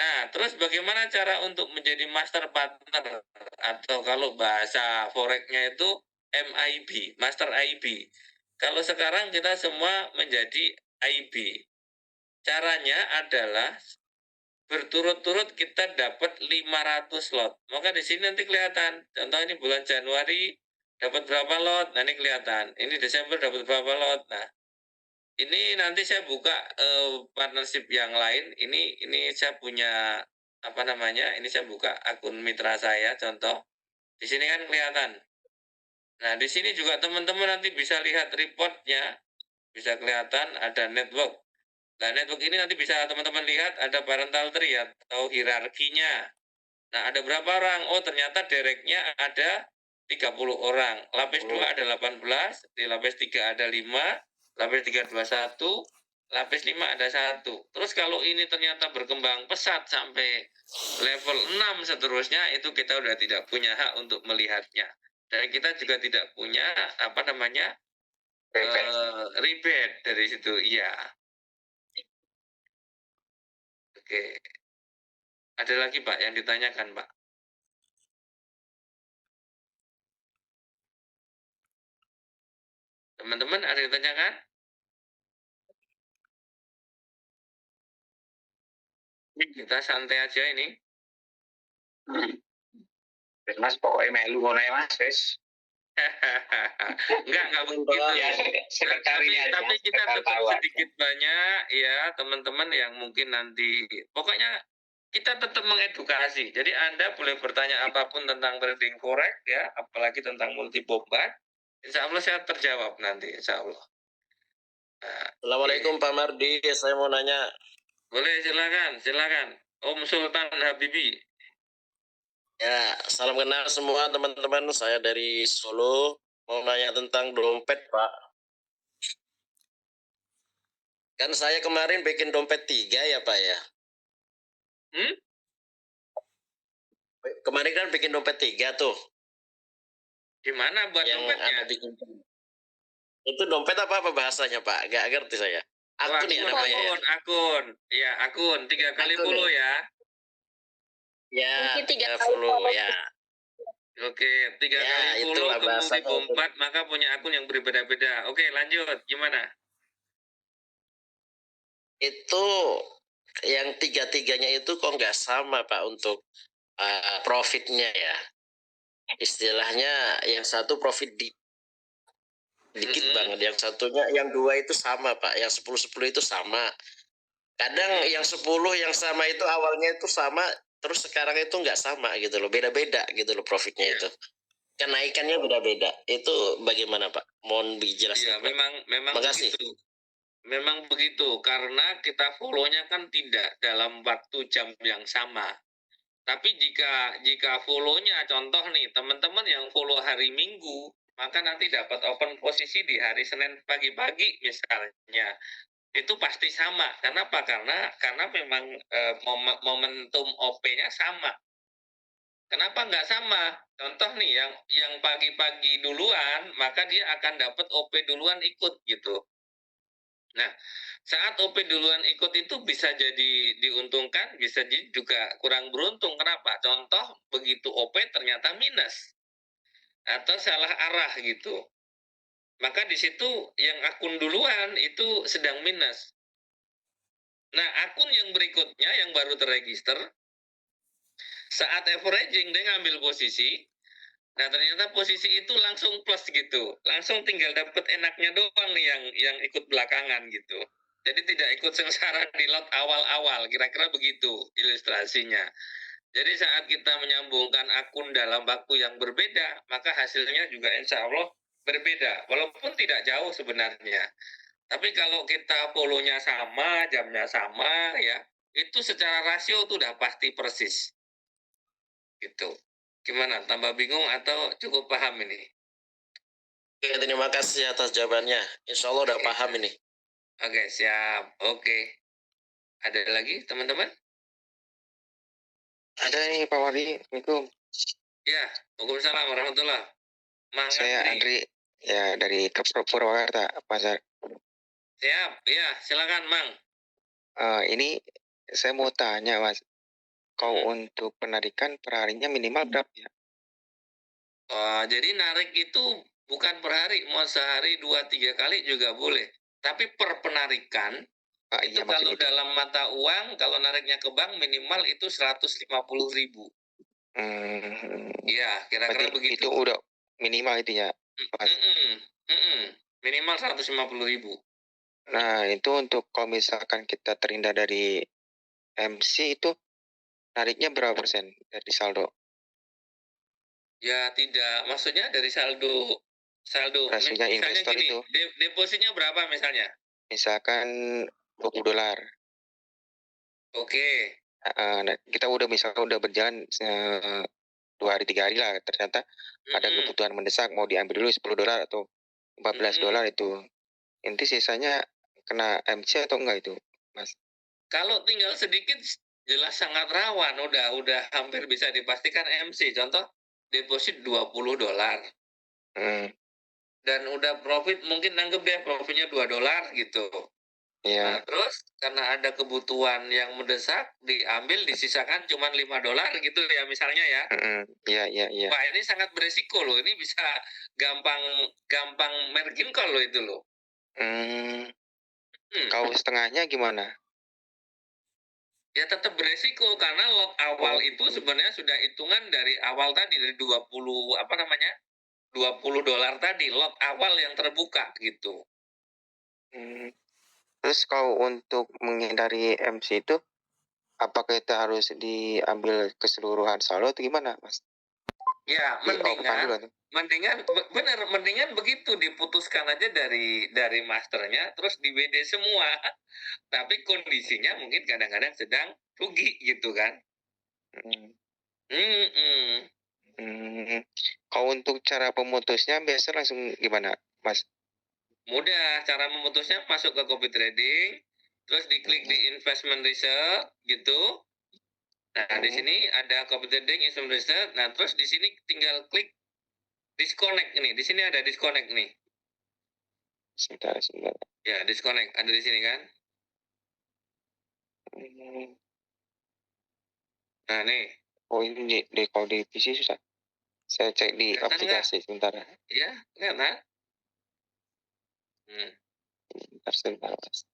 Nah, terus bagaimana cara untuk menjadi master partner? Atau kalau bahasa forex-nya itu MIB, master IB. Kalau sekarang kita semua menjadi IB. Caranya adalah berturut-turut kita dapat 500 lot. Maka di sini nanti kelihatan. Contoh ini bulan Januari dapat berapa lot. Nah, ini kelihatan. Ini Desember dapat berapa lot. Nah, ini nanti saya buka partnership yang lain. Ini saya punya ini saya buka akun mitra saya. Contoh di sini kan kelihatan. Nah, di sini juga teman-teman nanti bisa lihat reportnya. Bisa kelihatan ada network. Nah, network ini nanti bisa teman-teman lihat ada parental tree atau hierarkinya. Nah, ada berapa orang? Oh, ternyata direknya ada 30 orang. Lapis 2 ada 18, di lapis 3 ada 5, lapis 3 21, lapis 5 ada 1. Terus kalau ini ternyata berkembang pesat sampai level 6 seterusnya, itu kita udah tidak punya hak untuk melihatnya. Dan kita juga tidak punya rebate dari situ. Iya. Oke. Ada lagi Pak yang ditanyakan Pak? Teman-teman ada yang ditanyakan? Kita santai aja ini. Mas pokoknya melu ngono ya Mas, wis. Enggak begitu. Ya, tapi kita tetap sedikit banyak ya teman-teman yang mungkin nanti pokoknya kita tetap mengedukasi. Jadi Anda boleh bertanya apapun tentang trading forex ya, apalagi tentang multi bombard. Insya Allah saya terjawab nanti, insya Allah. Nah, Assalamualaikum Pak Mardi, saya mau nanya. Boleh, silakan. Om Sultan Habibi. Ya, salam kenal semua teman-teman. Saya dari Solo. Mau nanya tentang dompet, Pak. Kan saya kemarin bikin dompet 3 ya, Pak ya. Kemarin kan bikin dompet 3 tuh. Gimana buat yang dompetnya? Bikin. Itu dompet apa bahasanya, Pak? Gak ngerti saya. Akun ya namanya. Akun. Ya, akun. 3 kali follow ya. Ya, 3 follow ya. Oke, 3 kali follow kemudian bombard, maka punya akun yang berbeda-beda. Oke, lanjut. Gimana? Itu yang 3-3-nya itu kok nggak sama Pak untuk profitnya ya. Istilahnya yang satu profit dikit banget, yang satunya, yang 2 itu sama Pak, yang 10-10 itu sama. Kadang yang 10 yang sama itu awalnya itu sama, terus sekarang itu nggak sama gitu loh, beda-beda gitu loh profitnya itu. Kenaikannya beda-beda. Itu bagaimana Pak? Mohon dijelaskan. Ya, memang begitu. Memang begitu, karena kita follow-nya kan tidak dalam waktu jam yang sama. Tapi jika follow-nya, contoh nih, teman-teman yang follow hari Minggu, maka nanti dapat open posisi di hari Senin pagi-pagi misalnya. Itu pasti sama. Kenapa? Karena memang momentum OP-nya sama. Kenapa nggak sama? Contoh nih, yang pagi-pagi duluan, maka dia akan dapat OP duluan ikut gitu. Nah, saat OP duluan ikut itu bisa jadi diuntungkan, bisa jadi juga kurang beruntung. Kenapa? Contoh, begitu OP ternyata minus atau salah arah gitu. Maka di situ yang akun duluan itu sedang minus. Nah, akun yang berikutnya yang baru terregister, saat averaging dia ngambil posisi, nah ternyata posisi itu langsung plus gitu, langsung tinggal dapat enaknya doang nih yang ikut belakangan gitu. Jadi tidak ikut sengsara di lot awal-awal, kira-kira begitu ilustrasinya. Jadi saat kita menyambungkan akun dalam waktu yang berbeda, maka hasilnya juga insya Allah berbeda, walaupun tidak jauh sebenarnya. Tapi kalau kita follow-nya sama, jamnya sama, ya itu secara rasio itu udah pasti persis. Gitu. Gimana? Tambah bingung atau cukup paham ini? Oke, terima kasih atas jawabannya. Insya Allah udah paham ini. Oke, siap. Oke. Ada lagi, teman-teman? Ada nih Pak Wali. Assalamualaikum. Ya, Waalaikumsalam warahmatullahi. Saya Andri, ya dari Purwakarta, Pasar. Siap, ya silakan Mang. Ini saya mau tanya Mas, kalau untuk penarikan per harinya minimal berapa ya? Jadi narik itu bukan per hari, mau sehari 2-3 kali juga boleh. Tapi per penarikan, itu iya, kalau dalam mata uang, kalau nariknya ke bank minimal itu 150.000. Iya, kira-kira begitu. Itu udah minimal itu ya, Mas? Minimal 150.000. Nah, itu untuk kalau misalkan kita terhindar dari MC itu nariknya berapa persen dari saldo? Ya tidak, maksudnya dari saldo. Rasionya investor gini, itu. Depositnya berapa misalnya? Misalkan $20. Oke. Nah, kita misalkan udah berjalan 2 hari 3 hari lah, ternyata ada kebutuhan mendesak, mau diambil dulu $10 atau $14 itu. Inti sisanya kena MC atau enggak itu, Mas? Kalau tinggal sedikit jelas sangat rawan, udah hampir bisa dipastikan MC. Contoh deposit $20. Dan udah profit, mungkin anggap deh profitnya $2 gitu. Iya. Nah, terus karena ada kebutuhan yang mendesak, diambil, disisakan cuma $5 gitu ya misalnya ya. Iya, iya, iya. Wah, ini sangat beresiko loh. Ini bisa gampang margin call loh itu loh. Kalau setengahnya gimana? Ya tetap beresiko karena lot awal itu sebenarnya sudah hitungan dari awal tadi, dari 20 apa namanya? $20 tadi, lot awal yang terbuka gitu. Terus kalau untuk menghindari MC itu, apakah itu harus diambil keseluruhan saldo atau gimana, Mas? Ya, mendingan begitu, diputuskan aja dari masternya, terus di WD semua. Tapi kondisinya mungkin kadang-kadang sedang rugi gitu kan. Kalau untuk cara pemutusnya biasa langsung gimana, Mas? Mudah, cara memutusnya masuk ke copy trading, terus diklik di investment research gitu. Nah, di sini ada copy trading, investment research. Nah, terus di sini tinggal klik disconnect ini. Di sini ada disconnect nih. Sebentar. Ya, disconnect ada di sini kan. Nah, nih. Oh, ini kalau di PC susah. Saya cek di Kelihatan aplikasi sebentar. Ya, kelihatan. Sebentar, Mas.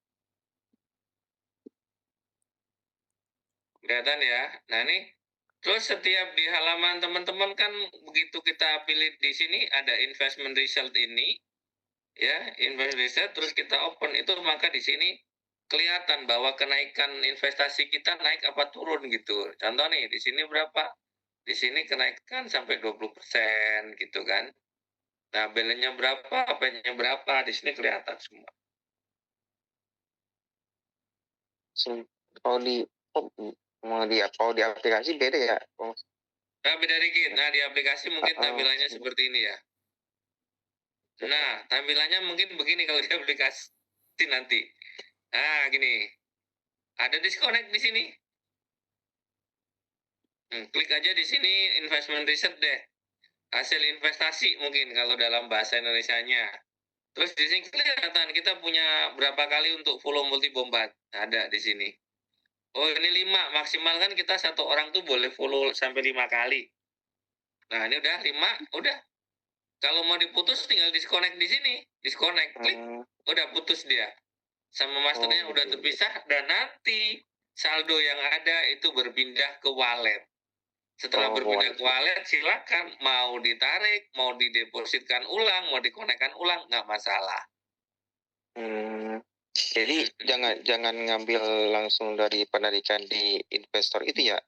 Kelihatan ya. Nah, nih. Terus setiap di halaman teman-teman kan begitu kita pilih di sini ada investment result ini, ya, investment result, terus kita open itu, maka di sini kelihatan bahwa kenaikan investasi kita naik apa turun gitu. Contoh nih, di sini berapa? Di sini kenaikan sampai 20% gitu kan. Nah, balance-nya berapa, apa-nya berapa, di sini kelihatan semua. Kalau di aplikasi beda ya? Nah, beda dikit. Nah, di aplikasi mungkin tampilannya seperti ini ya. Nah, tampilannya mungkin begini kalau di aplikasi nanti. Nah, gini. Ada disconnect di sini. Klik aja di sini investment research deh. Hasil investasi mungkin kalau dalam bahasa Indonesianya. Terus di sini kelihatan kita punya berapa kali untuk follow multi bombat. Ada di sini. Oh, ini 5. Maksimal kan kita satu orang tuh boleh follow sampai 5 kali. Nah, ini udah 5, udah. Kalau mau diputus tinggal disconnect di sini. Disconnect, klik. Udah putus dia. Sama masternya udah terpisah, dan nanti saldo yang ada itu berpindah ke wallet. Setelah berpindah ke wallet, silakan mau ditarik, mau didepositkan ulang, mau dikonekkan ulang, nggak masalah. Jadi jangan ngambil langsung dari penarikan di investor itu ya?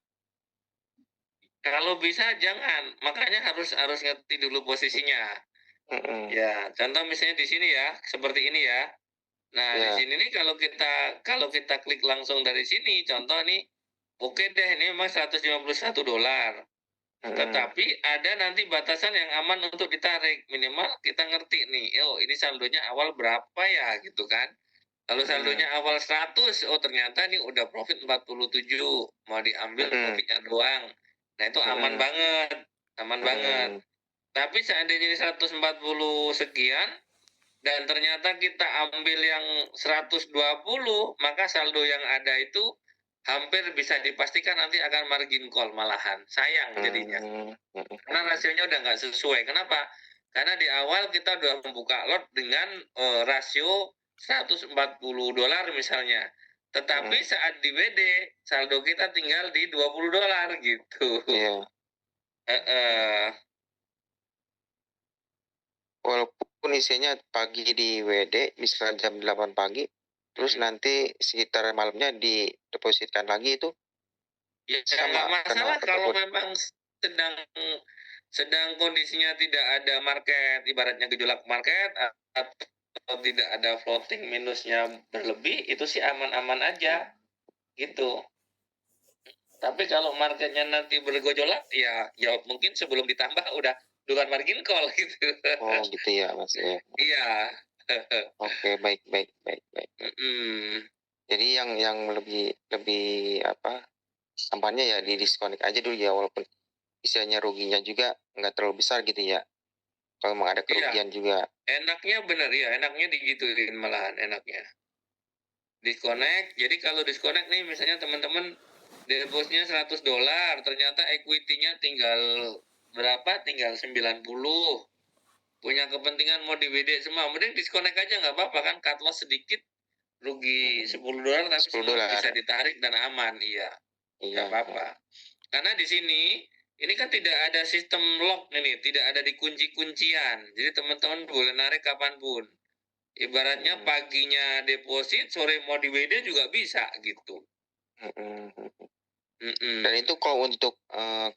Kalau bisa jangan, makanya harus ngerti dulu posisinya. Ya, contoh misalnya di sini ya, seperti ini ya. Nah, di sini nih kalau kita klik langsung dari sini, contoh nih, oke deh, ini memang $151. Tetapi ada nanti batasan yang aman untuk ditarik. Minimal kita ngerti nih, oh ini saldonya awal berapa ya gitu kan. Kalau saldonya awal 100, oh ternyata nih udah profit 47, mau diambil profitnya doang. Nah, itu aman banget, aman banget. Tapi seandainya 140 sekian, dan ternyata kita ambil yang 120, maka saldo yang ada itu hampir bisa dipastikan nanti akan margin call malahan. Sayang jadinya. Karena rasionya udah nggak sesuai. Kenapa? Karena di awal kita udah membuka lot dengan rasio $140 misalnya. Tetapi saat di WD, saldo kita tinggal di $20 gitu. Walaupun isinya pagi di WD, misalnya jam 8 pagi, terus nanti sekitar malamnya didepositkan lagi itu? Ya, nggak masalah kalau memang sedang kondisinya tidak ada market, ibaratnya gejolak market, atau tidak ada floating minusnya berlebih, itu sih aman-aman aja gitu. Tapi kalau marketnya nanti bergejolak, ya mungkin sebelum ditambah udah duluan margin call gitu. Oh gitu ya Mas ya. Iya. Oke, baik. Jadi yang lebih apa, tampaknya ya di disconnect aja dulu ya, walaupun istilahnya ruginya juga nggak terlalu besar gitu ya. Kalau memang ada kerugian juga. Enaknya bener ya, enaknya digituin malahan enaknya. Disconnect. Jadi kalau disconnect nih misalnya teman-teman depositnya $100, ternyata equity-nya tinggal berapa? Tinggal 90. Punya kepentingan mau di-WD semua, mending disconnect aja, nggak apa-apa kan, cut loss sedikit, rugi $10 tapi semua bisa ditarik dan aman. Iya, nggak apa-apa. Karena di sini ini kan tidak ada sistem lock ini, tidak ada dikunci-kuncian. Jadi teman-teman boleh narik kapanpun. Ibaratnya paginya deposit, sore mau di-WD juga bisa gitu. Dan itu kalau untuk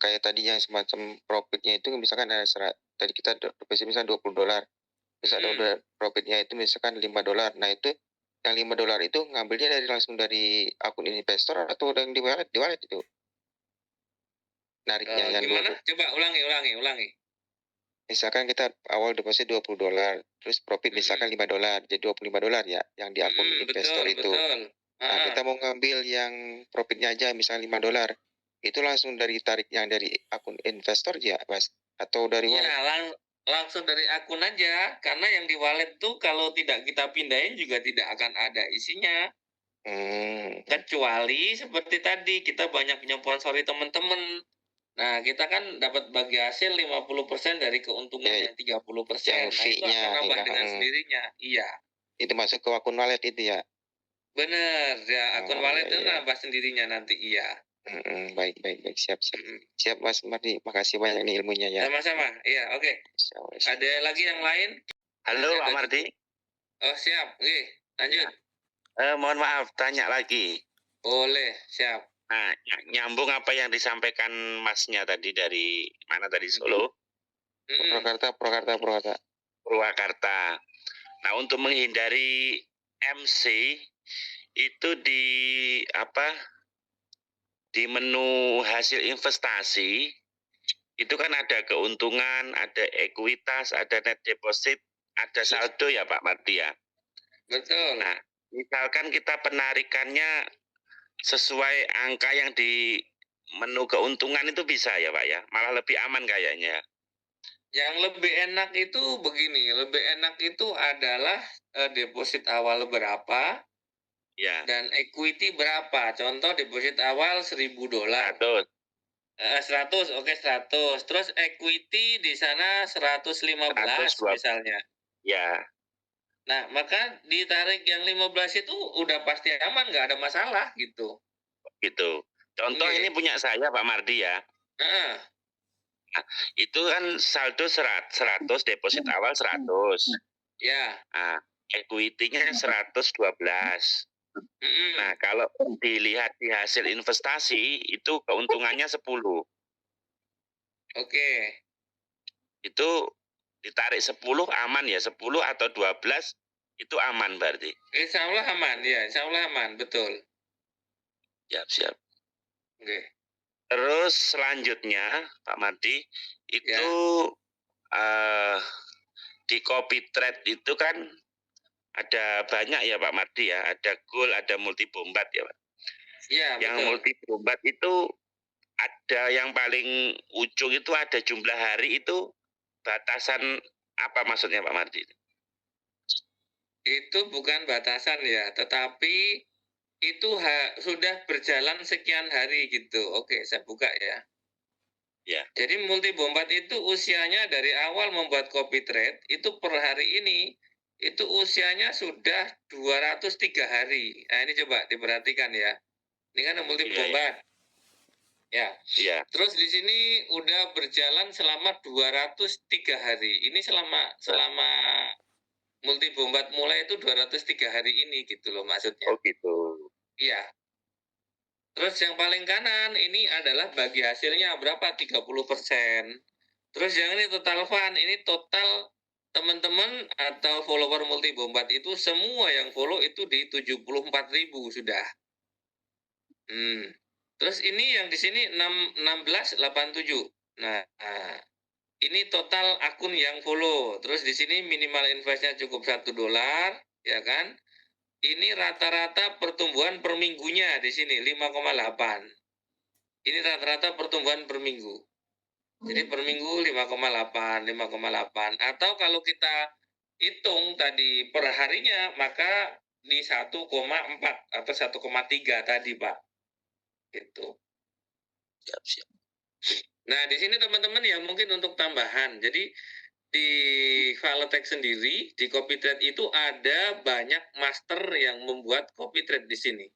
kayak tadi yang semacam profitnya itu misalkan ada tadi kita deposit misalkan $20, terus ada profitnya itu misalkan $5. Nah itu yang $5 itu ngambilnya langsung dari akun investor atau yang di wallet itu nariknya yang gimana? Coba ulangi. Misalkan kita awal deposit $20, terus profit misalkan $5, jadi $25 ya yang di akun investor itu. Betul. Nah, kita mau ngambil yang profitnya aja misalnya $5, itu langsung tarik yang dari akun investor ya, Mas? Atau dari wallet? Ya, langsung dari akun aja, karena yang di wallet tuh kalau tidak kita pindahin juga tidak akan ada isinya. Kecuali seperti tadi kita banyak nyponsori teman-teman. Nah, kita kan dapat bagi hasil 50% dari keuntungan yang 30%. Nah, itu akan nambah dengan sendirinya. Iya. Itu masuk ke akun wallet itu ya? Bener, ya akun wallet itu nambah sendirinya nanti, iya. Baik. Siap. Siap, Mas Mardi. Makasih banyak nih ilmunya ya. Sama-sama, iya, oke. Ada lagi yang lain? Halo, Pak Mardi. Oh, siap. Oke, lanjut. Mohon maaf, tanya lagi. Boleh, siap. Nah, nyambung apa yang disampaikan Masnya tadi dari mana tadi, Solo? Purwakarta. Nah, untuk menghindari MC itu di menu hasil investasi itu kan ada keuntungan, ada ekuitas, ada net deposit, ada saldo ya Pak Mardi ya. Betul. Nah, misalkan kita penarikannya sesuai angka yang di menu keuntungan itu bisa ya Pak ya, malah lebih aman kayaknya. Yang lebih enak itu begini, lebih enak itu adalah deposit awal berapa, ya, dan equity berapa. Contoh deposit awal $1.000. 100, oke 100. Terus equity di sana 115 misalnya. Ya. Nah, maka ditarik yang 15 itu udah pasti aman, nggak ada masalah gitu. Gitu. Contoh ini punya saya Pak Mardi ya. Nah, itu kan saldo 100, deposit awal 100. Ya. Nah, equity-nya 112. Nah, kalau dilihat di hasil investasi itu keuntungannya 10. Oke. Itu ditarik 10 aman ya, 10 atau 12 itu aman berarti. Insya Allah aman ya, insya Allah aman, betul. Siap. Oke. Terus selanjutnya Pak Mardi itu di copy trade itu kan ada banyak ya Pak Mardi ya, ada gold, ada multi bombat ya Pak. Iya, yang betul. Multi bombat itu ada yang paling ujung itu ada jumlah hari itu batasan apa maksudnya Pak Mardi? Itu bukan batasan ya, tetapi itu sudah berjalan sekian hari gitu. Oke, saya buka ya. Ya. Jadi multi bombat itu usianya dari awal membuat copy trade itu per hari ini itu usianya sudah 203 hari. Nah, ini coba diperhatikan ya. Ini kan multi bombat. Ya. Terus di sini udah berjalan selama 203 hari. Ini selama multi bombat mulai itu 203 hari ini gitu loh maksudnya. Oh gitu. Iya. Terus yang paling kanan ini adalah bagi hasilnya berapa? 30%. Terus yang ini total fund, ini total teman-teman atau follower multi bombat itu semua yang follow itu di 74.000 sudah. Terus ini yang di sini 1687. Nah, ini total akun yang follow. Terus di sini minimal investnya cukup $1, ya kan? Ini rata-rata pertumbuhan per minggunya di sini 5,8. Ini rata-rata pertumbuhan per minggu. Jadi per minggu 5,8. Atau kalau kita hitung tadi per harinya, maka di 1,4 atau 1,3 tadi, Pak. Gitu. Siap. Nah, di sini teman-teman ya mungkin untuk tambahan. Jadi di Valotex sendiri, di copy trade itu ada banyak master yang membuat copy trade di sini.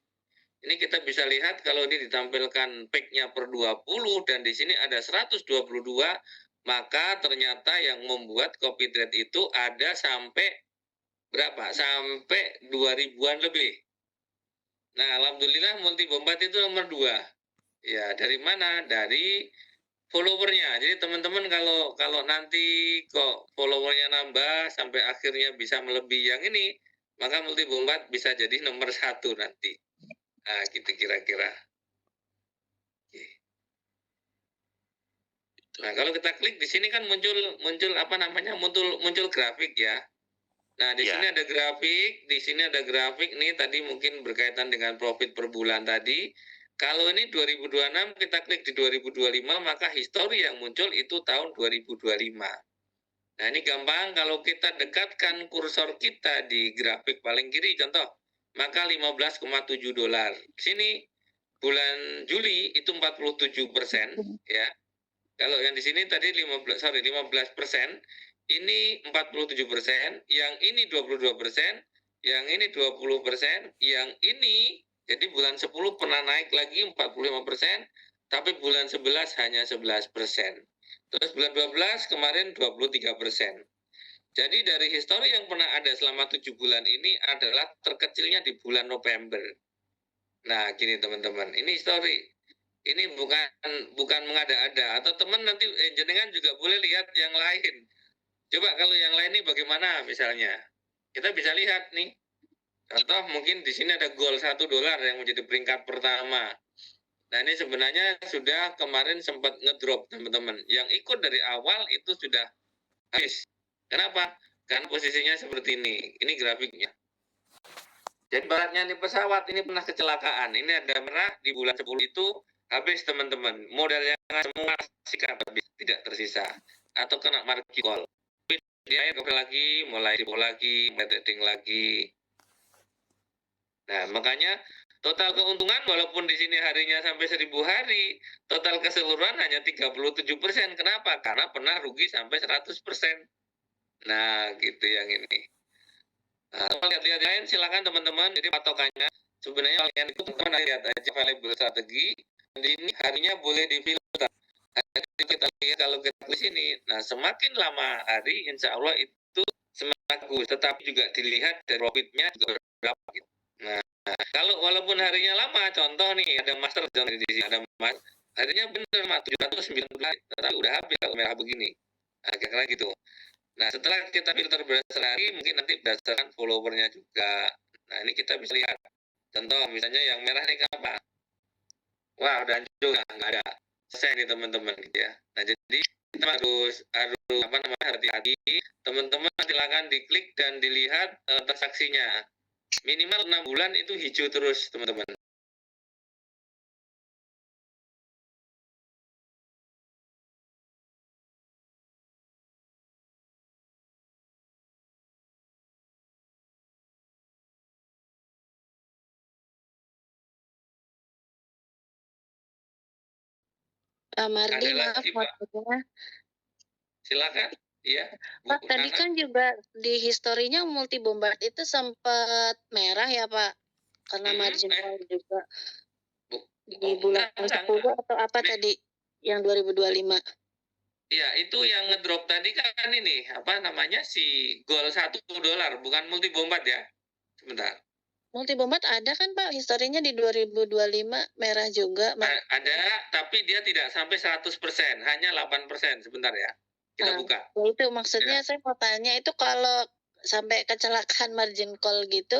Ini kita bisa lihat kalau ini ditampilkan peak-nya per 20 dan di sini ada 122, maka ternyata yang membuat copy trade itu ada sampai berapa? Sampai 2000-an lebih. Nah, alhamdulillah Multi Bombat itu nomor 2. Ya, dari mana? Dari followernya. Jadi teman-teman kalau nanti kok followernya nambah sampai akhirnya bisa melebihi yang ini, maka Multi Bombat bisa jadi nomor 1 nanti. Nah, gitu kira-kira. Nah, kalau kita klik di sini kan muncul apa namanya? Muncul grafik ya. Nah, di sini ada grafik, di sini ada grafik nih tadi mungkin berkaitan dengan profit per bulan tadi. Kalau ini 2026 kita klik di 2025 maka histori yang muncul itu tahun 2025. Nah, ini gampang kalau kita dekatkan kursor kita di grafik paling kiri contoh, maka 15,7 dolar. Sini bulan Juli itu 47% ya. Kalau yang di sini tadi 15%, ini 47%, yang ini 22%, yang ini 20%, yang ini jadi bulan 10 pernah naik lagi 45%, tapi bulan 11 hanya 11%. Terus bulan 12 kemarin 23%. Jadi dari histori yang pernah ada selama 7 bulan ini adalah terkecilnya di bulan November. Nah, gini teman-teman, ini histori. Ini bukan mengada-ada atau teman nanti jenengan juga boleh lihat yang lain. Coba kalau yang lain ini bagaimana misalnya? Kita bisa lihat nih. Contoh mungkin di sini ada gold 1 dolar yang menjadi peringkat pertama. Nah, ini sebenarnya sudah kemarin sempat ngedrop teman-teman. Yang ikut dari awal itu sudah habis. Kenapa? Karena posisinya seperti ini. Ini grafiknya. Jadi baratnya ini pesawat ini pernah kecelakaan. Ini ada merah di bulan 10 itu habis teman-teman. Modalnya semua sikat habis, tidak tersisa. Atau kena margin call. Dia lagi, mulai trading lagi. Nah, makanya total keuntungan walaupun di sini harinya sampai 1000 hari, total keseluruhan hanya 37%. Kenapa? Karena pernah rugi sampai 100%. Nah, gitu yang ini. Nah, lihat-lihat lain silakan teman-teman. Jadi patokannya sebenarnya kalian itu teman-teman lihat aja valuable strategi. Di ini harinya boleh difilter. Jadi kita lihat kalau kita di sini, nah semakin lama hari, insya Allah itu semakin bagus. Tetapi juga dilihat dari profitnya juga berapa. Gitu. Nah, kalau walaupun harinya lama, contoh nih ada master di sini ada mas, harinya benar 790, tetapi udah habis kalau merah begini. Nah, kira-kira gitu. Nah, setelah kita filter berdasarkan hari, mungkin nanti berdasarkan followernya juga. Nah, ini kita bisa lihat. Contoh, misalnya yang merah ini apa? Wah, udah hancur, nggak ada. Selesai nih teman-teman, gitu ya. Nah, jadi kita harus apa namanya hati-hati. Teman-teman silakan diklik dan dilihat transaksinya. Minimal 6 bulan itu hijau terus, teman-teman. Mardi, maaf lagi, maksudnya. Silakan. Iya. Pak, tadi kan juga di historinya Multi Bombat itu sempat merah ya Pak, karena margin call juga di bulan 10 atau apa tadi yang 2025? Ya, itu yang ngedrop tadi kan ini apa namanya si gold 1 dolar, bukan Multi Bombat ya. Sebentar. Multi Bombat ada kan Pak, historinya di 2025 merah juga. Ada, tapi dia tidak sampai 100%, hanya 8%. Sebentar ya. Kita buka. Itu maksudnya saya mau tanya itu kalau sampai kecelakaan margin call gitu,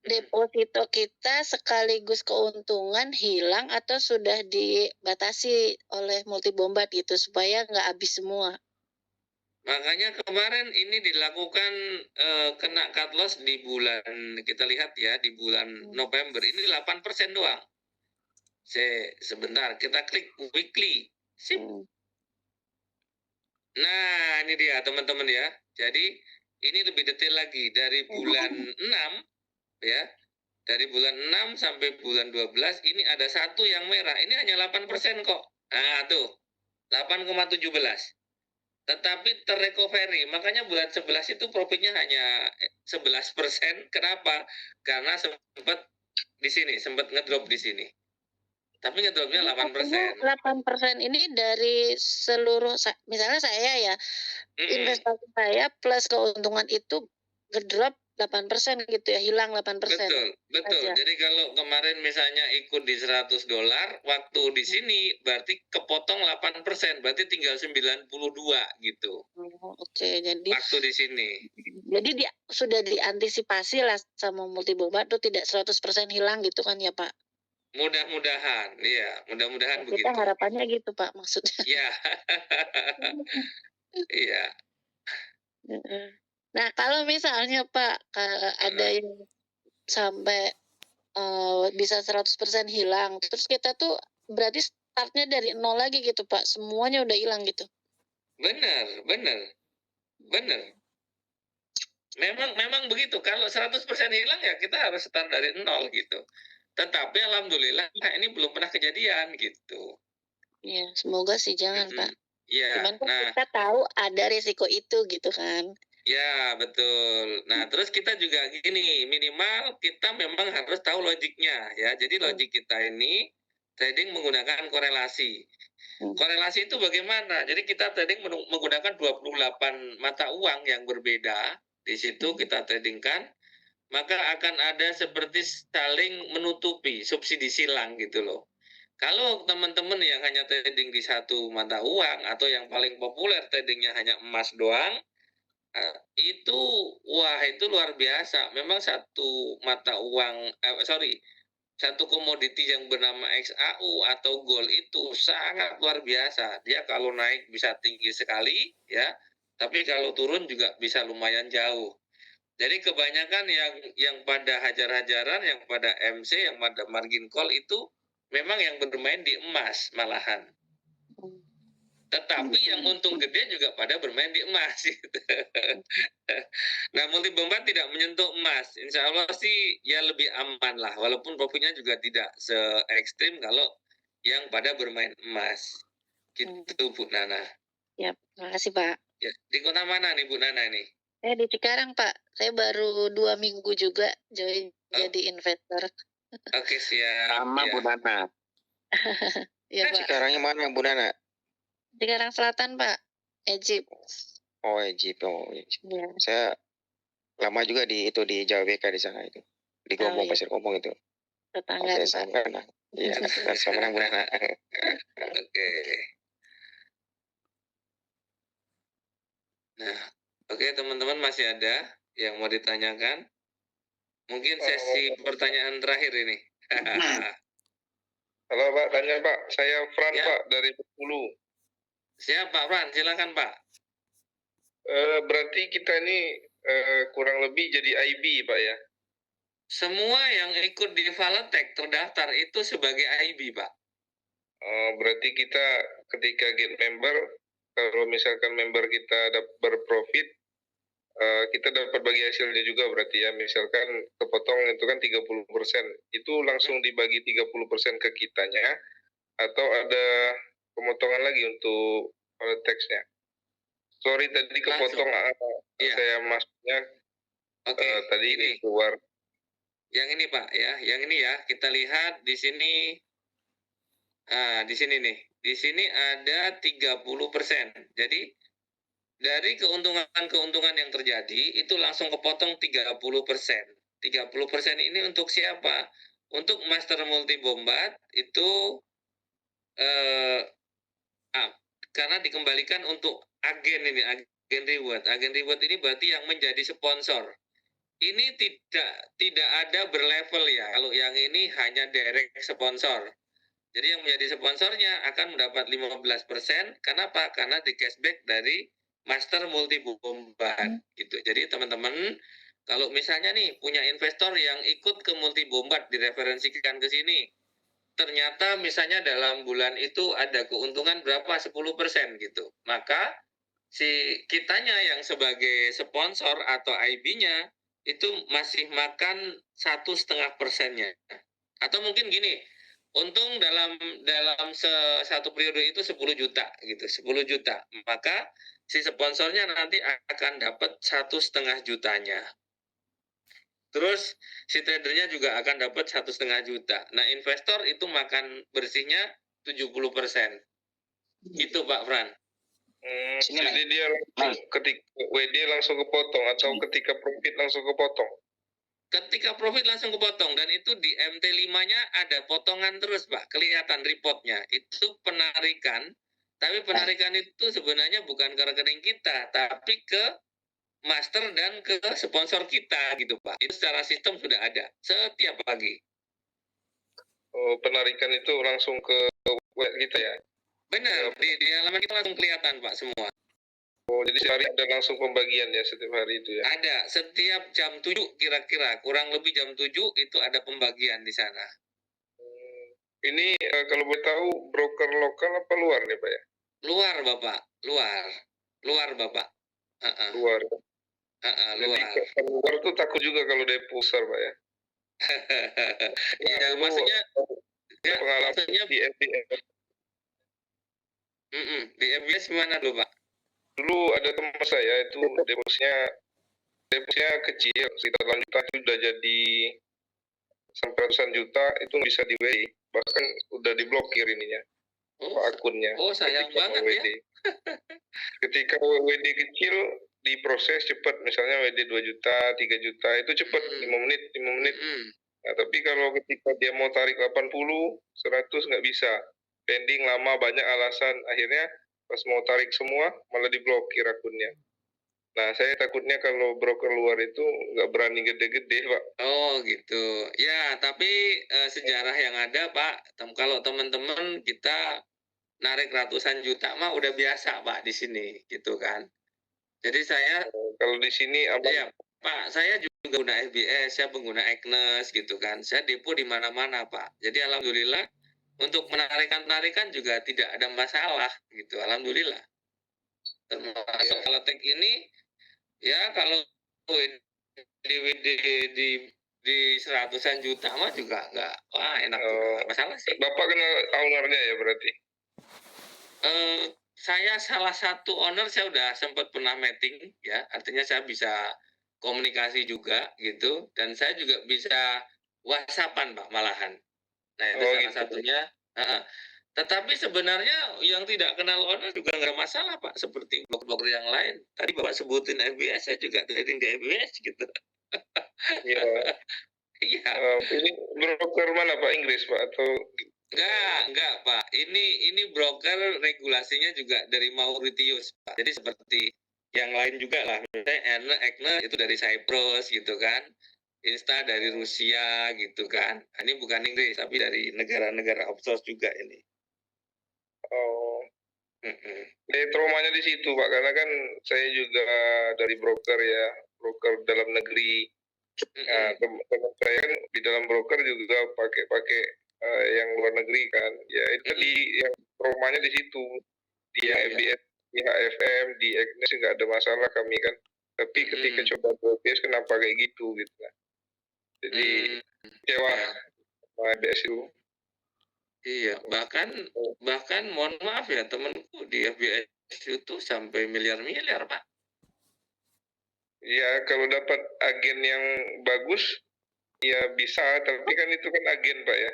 deposito kita sekaligus keuntungan hilang atau sudah dibatasi oleh Multi Bombat gitu supaya nggak habis semua. Makanya kemarin ini dilakukan kena cut loss di bulan, kita lihat ya, di bulan November. Ini 8% doang. Sebentar, kita klik weekly. Sip. Nah, ini dia teman-teman ya. Jadi ini lebih detail lagi. Dari bulan 6 ya. Dari bulan 6 sampai bulan 12 ini ada satu yang merah. Ini hanya 8% kok. Nah, tuh. 8,17. Tetapi terrecovery. Makanya bulan 11 itu profitnya hanya 11%. Kenapa? Karena sempat di sini, sempat ngedrop di sini. Tapi ngedropnya 8%. 8% ini dari seluruh, misalnya saya ya, investasi saya plus keuntungan itu ngedrop 8% gitu ya, hilang 8%. Betul. Aja. Jadi kalau kemarin misalnya ikut di $100, waktu di sini berarti kepotong 8%, berarti tinggal 92 gitu. Oke, jadi waktu di sini. Jadi sudah diantisipasi lah sama Multibomba tuh tidak 100% hilang gitu kan ya, Pak? Mudah-mudahan, iya, mudah-mudahan Kita begitu. harapannya gitu, Pak, maksudnya. Iya. Iya. Nah, kalau misalnya Pak ada yang sampai bisa 100% hilang, terus kita tuh berarti startnya dari nol lagi gitu, Pak. Semuanya udah hilang gitu. Benar. Memang begitu. Kalau 100% hilang ya kita harus start dari nol gitu. Tetapi alhamdulillah ini belum pernah kejadian gitu. Iya, semoga sih jangan, Pak. Iya. Cuman kan kita tahu ada risiko itu gitu kan. Ya, betul. Nah, terus kita juga gini, minimal kita memang harus tahu logiknya ya. Jadi logik kita ini trading menggunakan korelasi. Korelasi itu bagaimana? Jadi kita trading menggunakan 28 mata uang yang berbeda. Di situ kita tradingkan, maka akan ada seperti saling menutupi, subsidi silang gitu loh. Kalau teman-teman yang hanya trading di satu mata uang atau yang paling populer tradingnya hanya emas doang, itu luar biasa. Memang satu mata uang, satu komoditi yang bernama XAU atau gold itu sangat luar biasa. Dia kalau naik bisa tinggi sekali ya, tapi kalau turun juga bisa lumayan jauh. Jadi kebanyakan yang pada hajar-hajaran, yang pada MC, yang pada margin call itu memang yang bermain di emas malahan. Tetapi yang untung gede juga pada bermain di emas. Gitu. Nah, Multibomba tidak menyentuh emas. Insya Allah sih ya lebih aman lah. Walaupun profitnya juga tidak se-ekstrim kalau yang pada bermain emas. Gitu, Bu Nana. Ya, terima kasih, Pak. Ya, di kota mana nih Bu Nana nih? Saya di Cikarang, Pak. Saya baru 2 minggu juga join jadi investor. Oke, siap. Sama ya. Bu Nana. Ya, Pak. Cikarangnya mana Bu Nana? Cikarang Selatan, Pak. Egypt. Oh, Egypt. Oh, Egypt. Ya. Saya lama juga di Jawa BK di sana itu. Di Gombong, Pasir Gombong itu. Tetangga, Oke, sama nah. Iya, sama Bu Nana. Oke. Nah, oke teman-teman, masih ada yang mau ditanyakan? Mungkin sesi pertanyaan terakhir ini. Halo Pak, tanya Pak. Saya Fran Ya. Pak dari Bengkulu. Siap Pak Fran, silakan Pak. Berarti kita ini kurang lebih jadi IB Pak ya? Semua yang ikut di Valatek terdaftar itu sebagai IB Pak. Berarti kita ketika get member, kalau misalkan member kita berprofit, kita dapat bagi hasilnya juga berarti ya. Misalkan kepotong itu kan 30%, itu langsung dibagi 30% ke kitanya, atau ada pemotongan lagi untuk teksnya? Sorry tadi kepotong, saya maksudnya tadi ini keluar. Yang ini Pak ya, yang ini ya, kita lihat di sini. Di sini nih. Di sini ada 30%. Jadi dari keuntungan yang terjadi itu langsung kepotong 30%. 30% ini untuk siapa? Untuk Master Multibombat itu karena dikembalikan untuk agen ini, agen reward. Agen reward ini berarti yang menjadi sponsor. Ini tidak ada berlevel ya. Kalau yang ini hanya direct sponsor. Jadi yang menjadi sponsornya akan mendapat 15%. Kenapa? Karena di cashback dari Master Multibombat gitu. Jadi teman-teman, kalau misalnya nih punya investor yang ikut ke Multibombat direferensikan ke sini, ternyata misalnya dalam bulan itu ada keuntungan berapa 10% gitu. Maka si kitanya yang sebagai sponsor atau IB-nya itu masih makan 1,5%-nya. Atau mungkin gini, untung dalam satu periode itu 10 juta gitu, 10 juta. Maka si sponsornya nanti akan dapat 1,5 jutanya. Terus si tradernya juga akan dapat 1,5 juta. Nah, investor itu makan bersihnya 70%. Gitu Pak Fran. Jadi dia langsung ketika WD langsung kepotong atau ketika profit langsung kepotong? Ketika profit langsung kepotong, dan itu di MT5-nya ada potongan terus Pak, kelihatan reportnya. Itu penarikan, tapi penarikan itu sebenarnya bukan ke rekening kita, tapi ke master dan ke sponsor kita gitu Pak. Itu secara sistem sudah ada setiap pagi. Oh, penarikan itu langsung ke web kita ya? Benar, di halaman kita langsung kelihatan Pak semua. Oh, jadi sehari ada langsung pembagian ya setiap hari itu ya? Ada, setiap jam 7 kira-kira, kurang lebih jam 7 itu ada pembagian di sana. Ini kalau boleh tahu broker lokal apa luar nih Pak ya? Luar Bapak, luar Bapak. Luar. Luar. Jadi kalau luar tuh takut juga kalau depo besar Pak ya? Ya, maksudnya ya, pengalaman maksudnya di FBS. Di FBS mana dulu Pak? Dulu ada teman saya itu deposnya kecil, sekitar juta itu udah jadi sampai ratusan juta, itu bisa di WD, bahkan udah diblokir ininya, akunnya. Oh, sayang banget WD. Ya. Ketika WD kecil diproses cepat, misalnya WD 2 juta, 3 juta, itu cepat, 5 menit. Nah, tapi kalau ketika dia mau tarik 80, 100 nggak bisa. Pending lama, banyak alasan. Akhirnya pas mau tarik semua, malah diblokir akunnya. Nah, saya takutnya kalau broker luar itu nggak berani gede-gede, Pak. Oh, gitu. Ya, tapi sejarah yang ada, Pak, kalau teman-teman kita narik ratusan juta mah udah biasa, Pak, di sini, gitu kan. Jadi saya... Kalau di sini apa? Iya, Pak, saya juga pengguna FBS, saya pengguna Agnes, gitu kan. Saya depo di mana-mana, Pak. Jadi alhamdulillah, untuk penarikan juga tidak ada masalah, gitu. Alhamdulillah. Termasuk Alatek ini, ya kalau di seratusan juta mah juga nggak, wah enak juga, nggak masalah sih. Bapak kenal ownernya ya berarti? Saya salah satu owner, saya udah sempat pernah meeting ya, artinya saya bisa komunikasi juga gitu, dan saya juga bisa WhatsAppan Pak malahan. Nah itu salah gitu. satunya. Tetapi sebenarnya yang tidak kenal owner juga nggak masalah Pak, seperti blog-blogger yang lain. Tadi Bapak sebutin FBS, saya juga trading di FBS gitu. Iya. Iya. Ini broker mana Pak, Inggris Pak atau? Enggak Pak. Ini broker regulasinya juga dari Mauritius Pak. Jadi seperti yang lain juga lah. Misalnya Agnes itu dari Cyprus gitu kan. Insta dari Rusia gitu kan. Ini bukan Inggris tapi dari negara-negara offshore juga ini. Oh. Traumanya di situ Pak, karena kan saya juga dari broker ya, broker dalam negeri. Nah, teman saya kan di dalam broker juga pakai yang luar negeri kan. Ya itu tadi yang traumanya di situ. Di FBS, di HFM, di Agnes nggak ada masalah kami kan. Tapi ketika coba FBS kenapa kayak gitu gitu lah. Jadi kecewa sama FBS itu. Iya, bahkan mohon maaf ya temanku di FBS itu sampai miliar-miliar Pak. Ya kalau dapat agen yang bagus ya bisa, tapi kan itu kan agen Pak ya,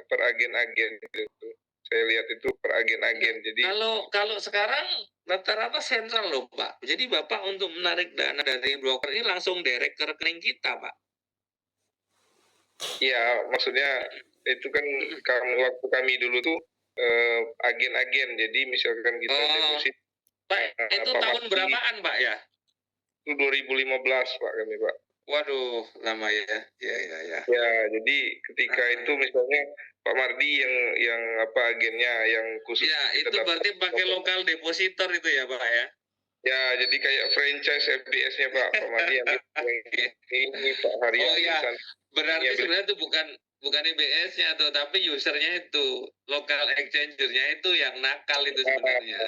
per agen-agen gitu. Saya lihat itu per agen-agen. Jadi kalau sekarang rata-rata sentral loh Pak. Jadi Bapak untuk menarik dana dari broker ini langsung direct ke rekening kita Pak. Ya maksudnya itu kan waktu kami dulu tuh agen-agen. Jadi misalkan kita deposit. Pak, itu tahun berapaan Pak ya? Itu 2015 Pak kami Pak. Waduh, lama ya. Ya. Ya, jadi ketika itu misalnya Pak Mardi yang apa agennya yang khusus. Ya, itu berarti pakai lokal depositor itu ya Pak ya? Ya, jadi kayak franchise FBS-nya Pak Mardi yang ini Pak Haria. Oh iya, berarti sebenarnya itu bukan IBS-nya tuh, tapi usernya itu, lokal exchanger-nya itu yang nakal itu sebenarnya.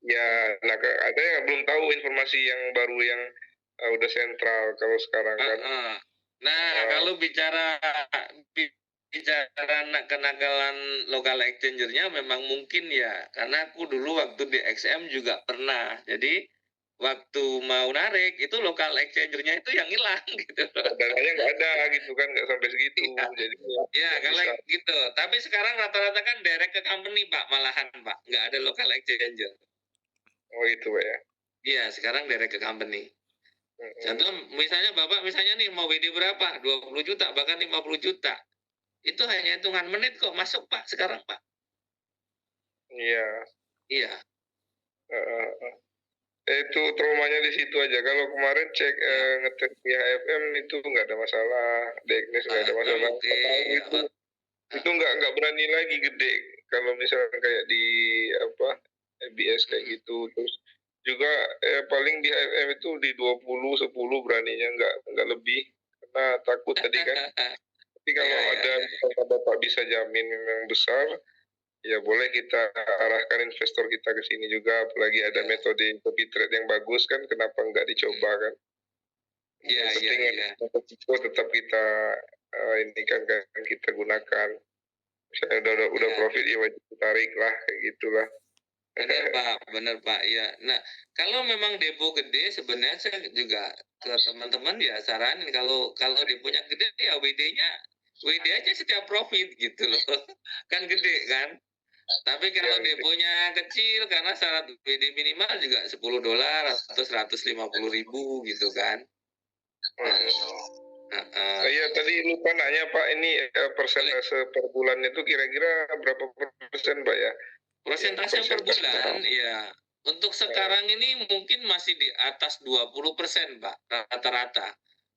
Ya, nah ada yang belum tahu informasi yang baru yang udah sentral kalau sekarang kan. Nah, kalau bicara kenakalan lokal exchangernya memang mungkin ya, karena aku dulu waktu di XM juga pernah. Jadi waktu mau narik itu lokal exchangernya itu yang hilang gitu. Dananya nggak ada gitu kan, nggak sampai segitu. Iya. Jadi Ya kalau gitu. Tapi sekarang rata-rata kan direct ke company Pak, malahan Pak, nggak ada lokal exchanger. Oh itu Pak ya. Iya, sekarang direct ke company. Contoh misalnya Bapak misalnya nih mau WD berapa? 20 juta, bahkan 50 juta. Itu hanya hitungan menit kok masuk Pak sekarang Pak. Iya. Iya. Itu traumanya di situ aja. Kalau kemarin cek ngetes di HFM itu nggak ada masalah, Deknis nggak ada masalah. Itu nggak berani lagi gede. Kalau misalnya kayak di apa FBS kayak gitu. Terus juga paling di HFM itu di 20-10 beraninya nggak lebih karena takut tadi kan. Tapi kalau ada Bapak bisa jamin yang besar, ya boleh kita arahkan investor kita ke sini juga, apalagi ada metode copy trade yang bagus kan, kenapa nggak dicoba kan? Iya, iya. Tetap kita ini kan kita gunakan. Misalnya udah profit ya wajib tarik lah kayak gitulah. Benar Pak, ya. Nah, kalau memang depo gede sebenarnya saya juga ke teman-teman ya saranin kalau deponya gede ya WD aja setiap profit gitu loh. Kan gede kan? Tapi kalau deponya kecil karena syarat WD minimal juga $10 atau 150.000 gitu kan. Iya tadi lupa nanya Pak, ini persentase per bulan itu kira-kira berapa persen Pak ya? Persentase per bulan ya. Untuk sekarang ini mungkin masih di atas 20% Pak rata-rata.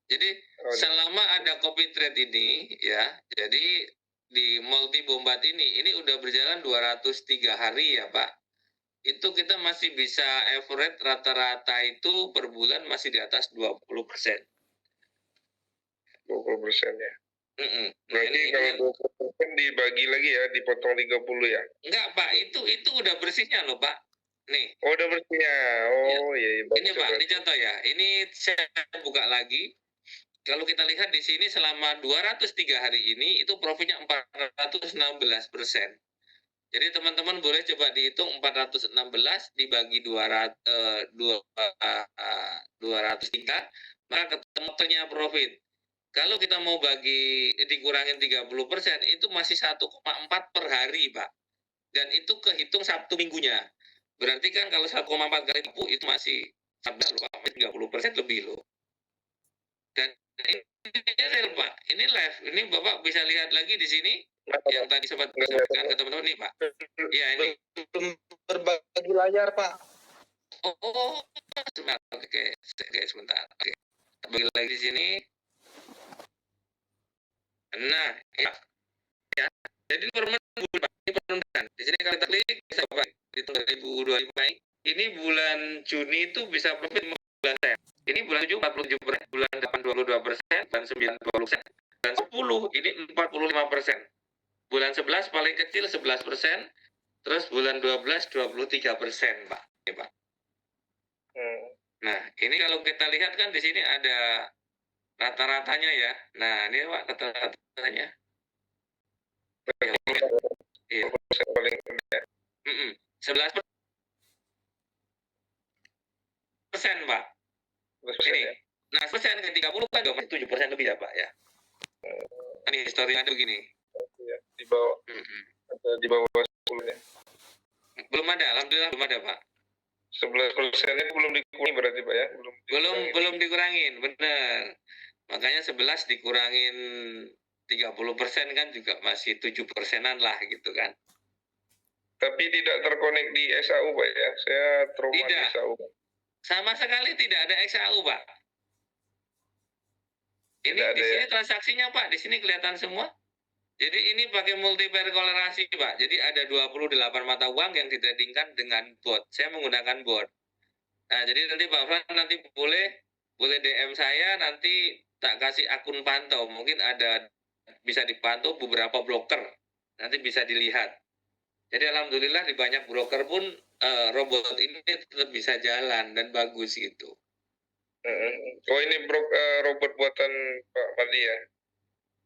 Jadi selama ada copy trade ini ya, jadi di multi bombat ini udah berjalan 203 hari ya Pak. Itu kita masih bisa average rata-rata itu per bulan masih di atas 20%. 20% ya. Berarti kalau 20% dibagi lagi ya, dipotong 30 ya? Enggak Pak, itu udah bersihnya loh Pak. Nih. Oh udah bersihnya. Oh iya. Ini Pak, ini contoh ya. Ini saya buka lagi. Kalau kita lihat di sini selama 203 hari ini itu profitnya 416%. Jadi teman-teman boleh coba dihitung 416 dibagi 203, maka ketemunya profit. Kalau kita mau dikurangin 30%, itu masih 1,4 per hari, Pak. Dan itu kehitung Sabtu minggunya. Berarti kan kalau 1,4 kali itu masih 30% lebih loh. Dan ini Pak, ini live. Ini Bapak bisa lihat lagi di sini yang tadi sempat disampaikan ke teman-teman nih Pak. Ya ini berbagi layar Pak. Oh, sebentar. Oke, sebentar. Oke, bagi lagi di sini. Nah, ya. Jadi bulan di sini kalau kita klik bisa Bapak hitung 2025 ini bulan Juni itu bisa profit 15%. Ini bulan 7 47%, bulan 8 22%, bulan 9 20%, bulan 10 ini 45%. Bulan 11 paling kecil 11%, terus bulan 12 23%, Pak. Ya, Pak. Nah, ini kalau kita lihat kan di sini ada rata-ratanya ya. Nah, ini Pak rata-ratanya. Iya. 11% Pak. Ini. Nah, persen ke 30 kan 7% lebih ya Pak ya. Ini historinya ada begini. Di bawah. Di bawah 10 ya. Belum ada, alhamdulillah belum ada Pak. 11%-nya belum dikurangi berarti Pak ya? Belum dikurangin, benar. Makanya 11 dikurangin 30% kan juga masih 7%-an lah gitu kan. Tapi tidak terkonek di SAU Pak ya? Saya trauma di SAU. Sama sekali tidak ada XAU Pak. Ini di sini transaksinya Pak, di sini kelihatan semua. Jadi ini pakai multipair kolerasi Pak. Jadi ada 28 mata uang yang ditradingkan dengan bot. Saya menggunakan bot. Nah, jadi nanti Pak Fran nanti boleh DM saya, nanti tak kasih akun pantau. Mungkin ada bisa dipantau beberapa broker. Nanti bisa dilihat. Jadi alhamdulillah di banyak broker pun robot ini tetap bisa jalan dan bagus gitu. Oh ini robot buatan Pak Madi ya?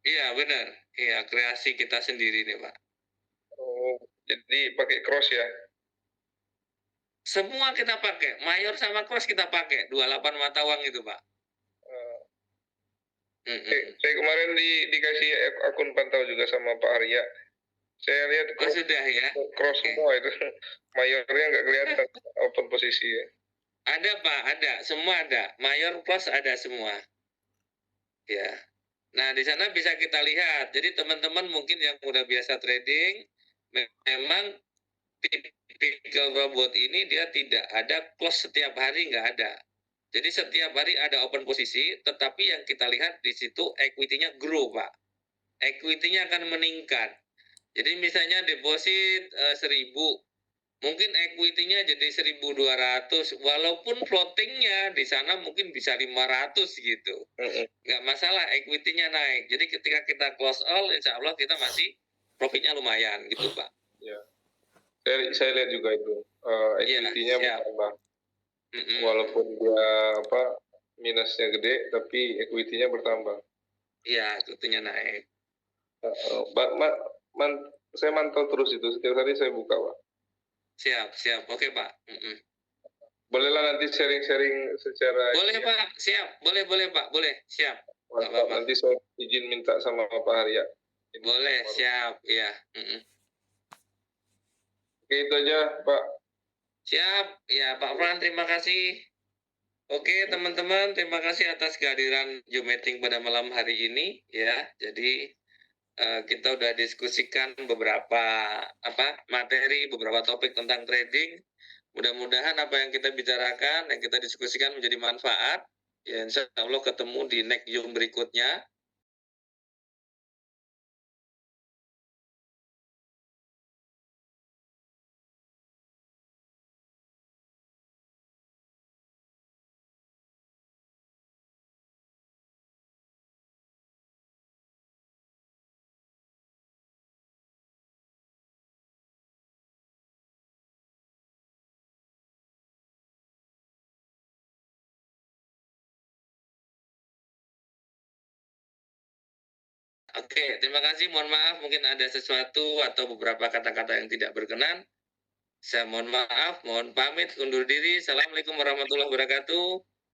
Iya benar, iya kreasi kita sendiri nih Pak. Oh, jadi pakai cross ya? Semua kita pakai, mayor sama cross kita pakai, 28 mata uang itu Pak. Saya kemarin dikasih akun pantau juga sama Pak Arya. Saya lihat sudah ya. Cross semua itu. Mayornya nggak kelihatan open posisi ya. Ada Pak, ada, semua ada. Mayor cross ada semua. Ya. Nah, di sana bisa kita lihat. Jadi teman-teman mungkin yang udah biasa trading, memang tipikal robot ini dia tidak ada close setiap hari, nggak ada. Jadi setiap hari ada open posisi, tetapi yang kita lihat di situ equity-nya grow, Pak. Equity-nya akan meningkat. Jadi misalnya deposit 1.000, mungkin equity-nya jadi 1.200, walaupun floating-nya di sana mungkin bisa 500 gitu. Nggak masalah, equity-nya naik. Jadi ketika kita close all, insya Allah kita masih profitnya lumayan gitu, Pak. Ya. Saya lihat juga itu equity-nya bertambah. Walaupun dia minusnya gede, tapi equity-nya bertambah. Iya, equity-nya naik. Saya mantau terus itu, setiap hari saya buka, Pak. Siap. Oke, Pak. Bolehlah nanti sharing-sharing secara... Boleh, Pak. Siap. Boleh, Pak. Boleh. Siap. Nanti saya izin minta sama Pak Arya. Boleh, siap. Iya. Oke, itu aja, Pak. Siap. Ya, Pak Fran, terima kasih. Oke, teman-teman, terima kasih atas kehadiran Zoom meeting pada malam hari ini. Ya, jadi kita udah diskusikan beberapa materi, beberapa topik tentang trading. Mudah-mudahan apa yang kita bicarakan, yang kita diskusikan menjadi manfaat. Ya, insya Allah ketemu di next Zoom berikutnya. Oke, terima kasih. Mohon maaf, mungkin ada sesuatu atau beberapa kata-kata yang tidak berkenan. Saya mohon maaf, mohon pamit, undur diri. Assalamualaikum warahmatullahi wabarakatuh.